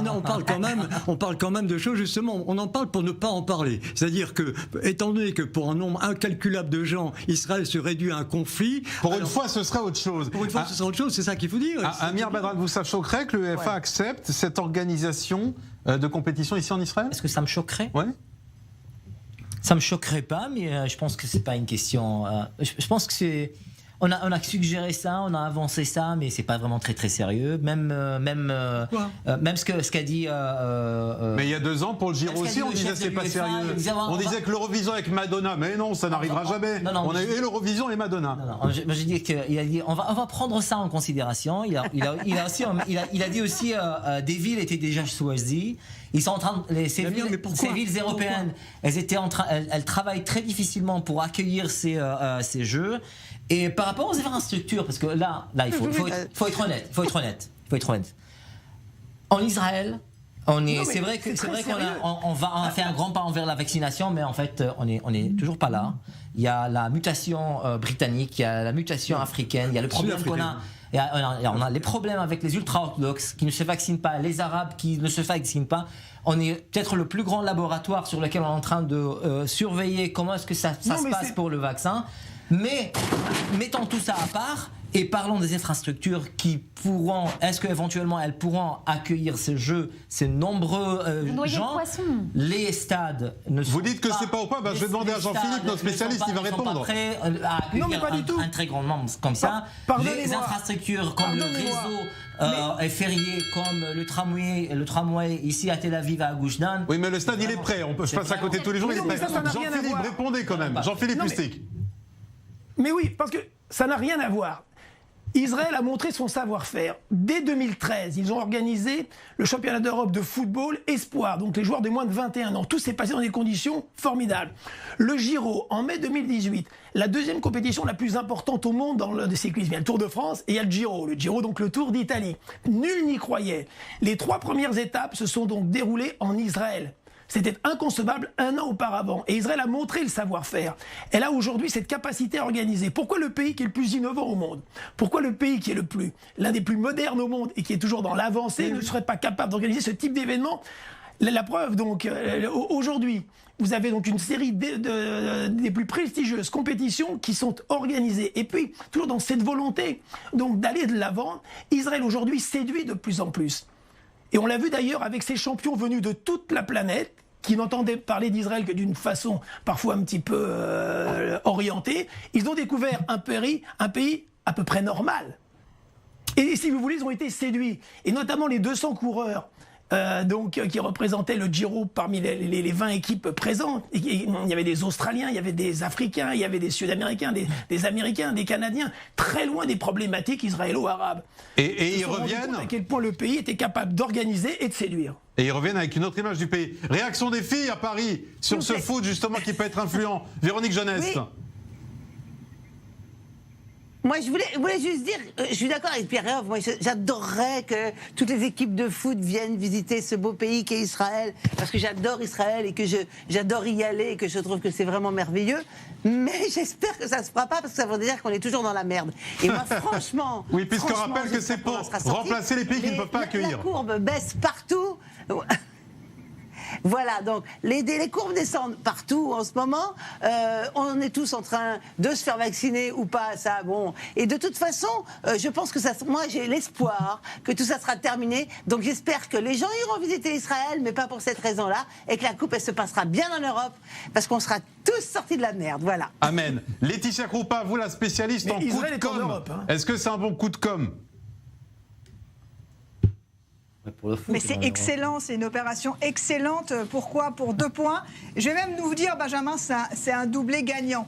[SPEAKER 3] on parle quand même de choses, justement, on en parle pour ne pas en parler. C'est-à-dire que, étant donné que pour un nombre incalculable de gens, Israël se réduit à un conflit...
[SPEAKER 1] Une fois, ce sera autre chose.
[SPEAKER 3] Pour une fois, ce sera autre chose, c'est ça qu'il faut dire.
[SPEAKER 1] Amir Badran, ça choquerait que l'UEFA accepte cette organisation de compétition ici en Israël?
[SPEAKER 5] Est-ce que ça me choquerait?
[SPEAKER 1] Ouais.
[SPEAKER 5] Ça me choquerait pas, mais je pense que c'est pas une question... je pense que c'est... On a suggéré ça, on a avancé ça, mais c'est pas vraiment très très sérieux. Même ce qu'a dit.
[SPEAKER 1] Mais il y a 2 ans pour le Giro aussi, on disait c'est pas sérieux. On disait que l'Eurovision avec Madonna, mais non, ça n'arrivera jamais. On a eu l'Eurovision et Madonna.
[SPEAKER 5] J'ai dit qu'il a dit on va prendre ça en considération. Il a dit aussi des villes étaient déjà choisies. Ils sont en train ces villes européennes, elles travaillent très difficilement pour accueillir ces jeux. Et par rapport aux infrastructures, parce que là il faut être honnête. En Israël, c'est vrai qu'on va faire un grand pas envers la vaccination, mais en fait, on est toujours pas là. Il y a la mutation britannique, il y a la mutation africaine, il y a le problème qu'on a. On a les problèmes avec les ultra-orthodoxes qui ne se vaccinent pas, les Arabes qui ne se vaccinent pas. On est peut-être le plus grand laboratoire sur lequel on est en train de surveiller comment est-ce que ça se passe pour le vaccin. Mais mettons tout ça à part et parlons des infrastructures qui pourront, est-ce qu'éventuellement elles pourront accueillir ces jeux, ces nombreux gens. Les stades ne sont
[SPEAKER 1] Vous dites que c'est pas au point, je vais demander à Jean-Philippe, notre spécialiste, il va répondre.
[SPEAKER 5] Pas prêts à accueillir un très grand nombre comme ça. Les infrastructures comme le réseau férié, comme le tramway ici à Tel Aviv, à Gush Dan.
[SPEAKER 1] Oui, mais le stade il est prêt, je passe à côté tous les jours, il est prêt. Jean-Philippe, répondez quand même. Jean-Philippe Lustig.
[SPEAKER 9] Mais oui, parce que ça n'a rien à voir. Israël a montré son savoir-faire. Dès 2013, ils ont organisé le championnat d'Europe de football Espoir, donc les joueurs de moins de 21 ans. Tout s'est passé dans des conditions formidables. Le Giro, en mai 2018, la deuxième compétition la plus importante au monde dans le cyclisme. Il y a le Tour de France et il y a le Giro. Le Giro, donc le Tour d'Italie. Nul n'y croyait. Les 3 premières étapes se sont donc déroulées en Israël. C'était inconcevable 1 an auparavant. Et Israël a montré le savoir-faire. Elle a aujourd'hui cette capacité à organiser. Pourquoi le pays qui est le plus innovant au monde? Pourquoi le pays qui est l'un des plus modernes au monde et qui est toujours dans l'avancée ne serait pas capable d'organiser ce type d'événement? La preuve, donc, aujourd'hui, vous avez donc une série des plus prestigieuses compétitions qui sont organisées. Et puis, toujours dans cette volonté donc d'aller de l'avant, Israël aujourd'hui séduit de plus en plus. Et on l'a vu d'ailleurs avec ces champions venus de toute la planète, qui n'entendaient parler d'Israël que d'une façon parfois un petit peu orientée. Ils ont découvert un pays à peu près normal. Et si vous voulez, ils ont été séduits. Et notamment les 200 coureurs qui représentaient le Giro parmi les 20 équipes présentes. Il y avait des Australiens, il y avait des Africains, il y avait des Sud-Américains, des Américains, des Canadiens, très loin des problématiques israélo-arabes.
[SPEAKER 1] Et ils reviennent...
[SPEAKER 9] À quel point le pays était capable d'organiser et de séduire.
[SPEAKER 1] Et ils reviennent avec une autre image du pays. Réaction des filles à Paris sur ce foot justement qui peut être influent. Véronique Jeunesse.
[SPEAKER 6] Oui. Moi, je voulais juste dire, je suis d'accord avec Pierre-Herve, moi j'adorerais que toutes les équipes de foot viennent visiter ce beau pays qu'est Israël, parce que j'adore Israël et que j'adore y aller et que je trouve que c'est vraiment merveilleux, mais j'espère que ça ne se fera pas, parce que ça veut dire qu'on est toujours dans la merde. Et moi, franchement...
[SPEAKER 1] Oui, puisqu'on rappelle que c'est pour remplacer les pays qui ne peuvent pas accueillir.
[SPEAKER 6] La courbe baisse partout... Voilà, donc les courbes descendent partout en ce moment. On est tous en train de se faire vacciner ou pas, ça, bon. Et de toute façon, je pense que moi j'ai l'espoir que tout ça sera terminé. Donc j'espère que les gens iront visiter Israël, mais pas pour cette raison-là, et que la coupe elle se passera bien en Europe, parce qu'on sera tous sortis de la merde. Voilà.
[SPEAKER 1] Amen. Laetitia Kroupa, vous la spécialiste en coup de com'. Est-ce que c'est un bon coup de com'?
[SPEAKER 5] Pour le foot,
[SPEAKER 4] Mais c'est excellent, c'est une opération excellente. Pourquoi? Pour 2 points. Je vais même vous dire, Benjamin, c'est un doublé gagnant.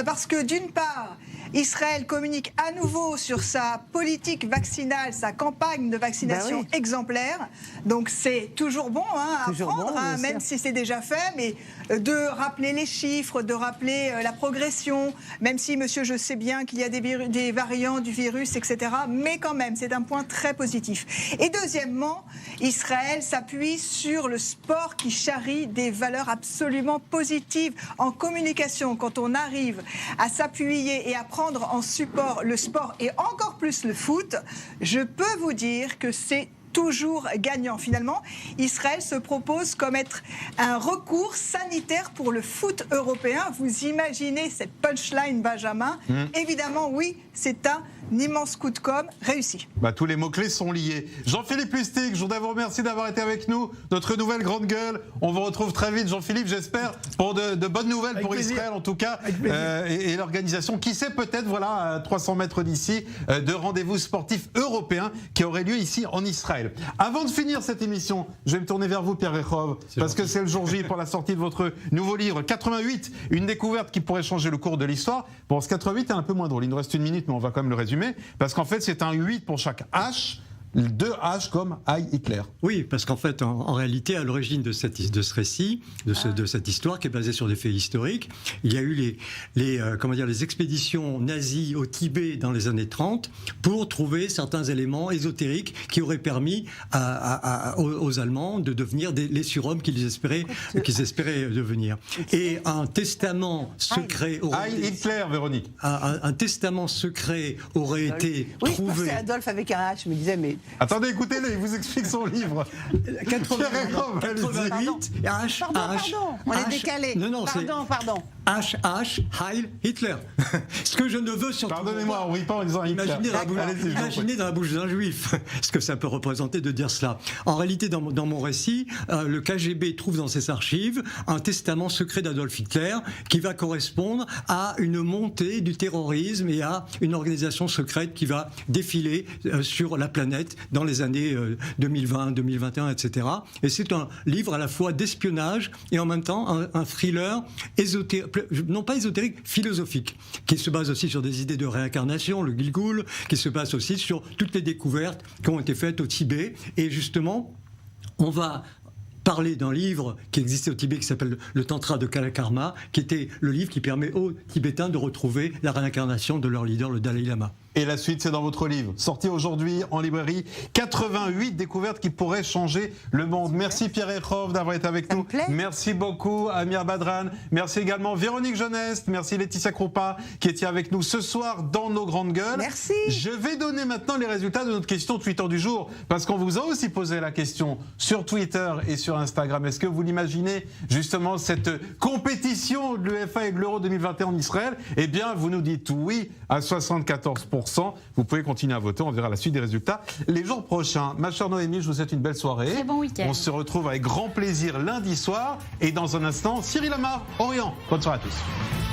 [SPEAKER 4] Parce que d'une part, Israël communique à nouveau sur sa politique vaccinale, sa campagne de vaccination exemplaire. Donc c'est toujours bon à prendre, même si c'est déjà fait, mais de rappeler les chiffres, de rappeler la progression, même si, monsieur, je sais bien qu'il y a des variants du virus, etc. Mais quand même, c'est un point très positif. Et deuxièmement, Israël s'appuie sur le sport qui charrie des valeurs absolument positives. En communication, quand on arrive à s'appuyer et à prendre en support le sport et encore plus le foot, je peux vous dire que c'est toujours gagnant. Finalement, Israël se propose comme être un recours sanitaire pour le foot européen. Vous imaginez cette punchline, Benjamin? Évidemment, oui, c'est un immense coup de com' réussi.
[SPEAKER 1] Tous les mots-clés sont liés. Jean-Philippe Lustig, je voudrais vous remercier d'avoir été avec nous, notre nouvelle grande gueule. On vous retrouve très vite, Jean-Philippe, j'espère, pour de bonnes nouvelles avec pour plaisir. Israël, en tout cas, et l'organisation, qui sait peut-être, à 300 mètres d'ici, de rendez-vous sportifs européens qui auraient lieu ici en Israël. Avant de finir cette émission, je vais me tourner vers vous, Pierre Rechov, parce que c'est le jour J pour la sortie de votre nouveau livre, 88, une découverte qui pourrait changer le cours de l'histoire. Bon, ce 88 est un peu moins drôle, il nous reste 1 minute, mais on va quand même le résumer. Parce qu'en fait, c'est un 8 pour chaque H, 2 H comme Heil Hitler.
[SPEAKER 3] Oui, parce qu'en fait, en réalité, à l'origine de ce récit, de cette histoire qui est basée sur des faits historiques, il y a eu les expéditions nazies au Tibet dans les années 30 pour trouver certains éléments ésotériques qui auraient permis aux Allemands de devenir les surhommes qu'ils espéraient devenir. Et un testament secret aurait
[SPEAKER 1] Heil Hitler, Véronique.
[SPEAKER 3] Un testament secret aurait été trouvé.
[SPEAKER 6] C'est Adolphe avec un H, je me disais, mais...
[SPEAKER 1] Attendez, écoutez-le, il vous explique son livre.
[SPEAKER 3] 88,
[SPEAKER 6] Pardon, on est décalé. Pardon.
[SPEAKER 3] H, Heil Hitler. Ce que je ne veux surtout
[SPEAKER 1] Pardonnez-moi, on rit pas en disant Hitler.
[SPEAKER 3] Imaginez dans la bouche d'un juif ce que ça peut représenter de dire cela. En réalité, dans mon récit, le KGB trouve dans ses archives un testament secret d'Adolf Hitler qui va correspondre à une montée du terrorisme et à une organisation secrète qui va défiler sur la planète dans les années 2020, 2021, etc. Et c'est un livre à la fois d'espionnage et en même temps un thriller ésotérique, non pas ésotérique, philosophique, qui se base aussi sur des idées de réincarnation, le Gilgul, qui se base aussi sur toutes les découvertes qui ont été faites au Tibet. Et justement, on va parler d'un livre qui existait au Tibet qui s'appelle le Tantra de Kalakarma, qui était le livre qui permet aux Tibétains de retrouver la réincarnation de leur leader, le Dalai Lama.
[SPEAKER 1] Et la suite, c'est dans votre livre, sorti aujourd'hui en librairie. 88 découvertes qui pourraient changer le monde. Merci Pierre Rechov d'avoir été avec nous. Merci beaucoup Amir Badran. Merci également Véronique Jeunesse. Merci Laetitia Kroupa qui était avec nous ce soir dans nos grandes gueules.
[SPEAKER 6] Merci.
[SPEAKER 1] Je vais donner maintenant les résultats de notre question Twitter du jour. Parce qu'on vous a aussi posé la question sur Twitter et sur Instagram. Est-ce que vous l'imaginez justement cette compétition de l'UEFA et de l'Euro 2021 en Israël? Eh bien, vous nous dites oui à 74%. Vous pouvez continuer à voter, on verra la suite des résultats les jours prochains. Ma chère Noémie, je vous souhaite une belle soirée.
[SPEAKER 2] Très bon week-end.
[SPEAKER 1] On se retrouve avec grand plaisir lundi soir. Et dans un instant, Cyril Amar, Orient. Bonne soirée à tous.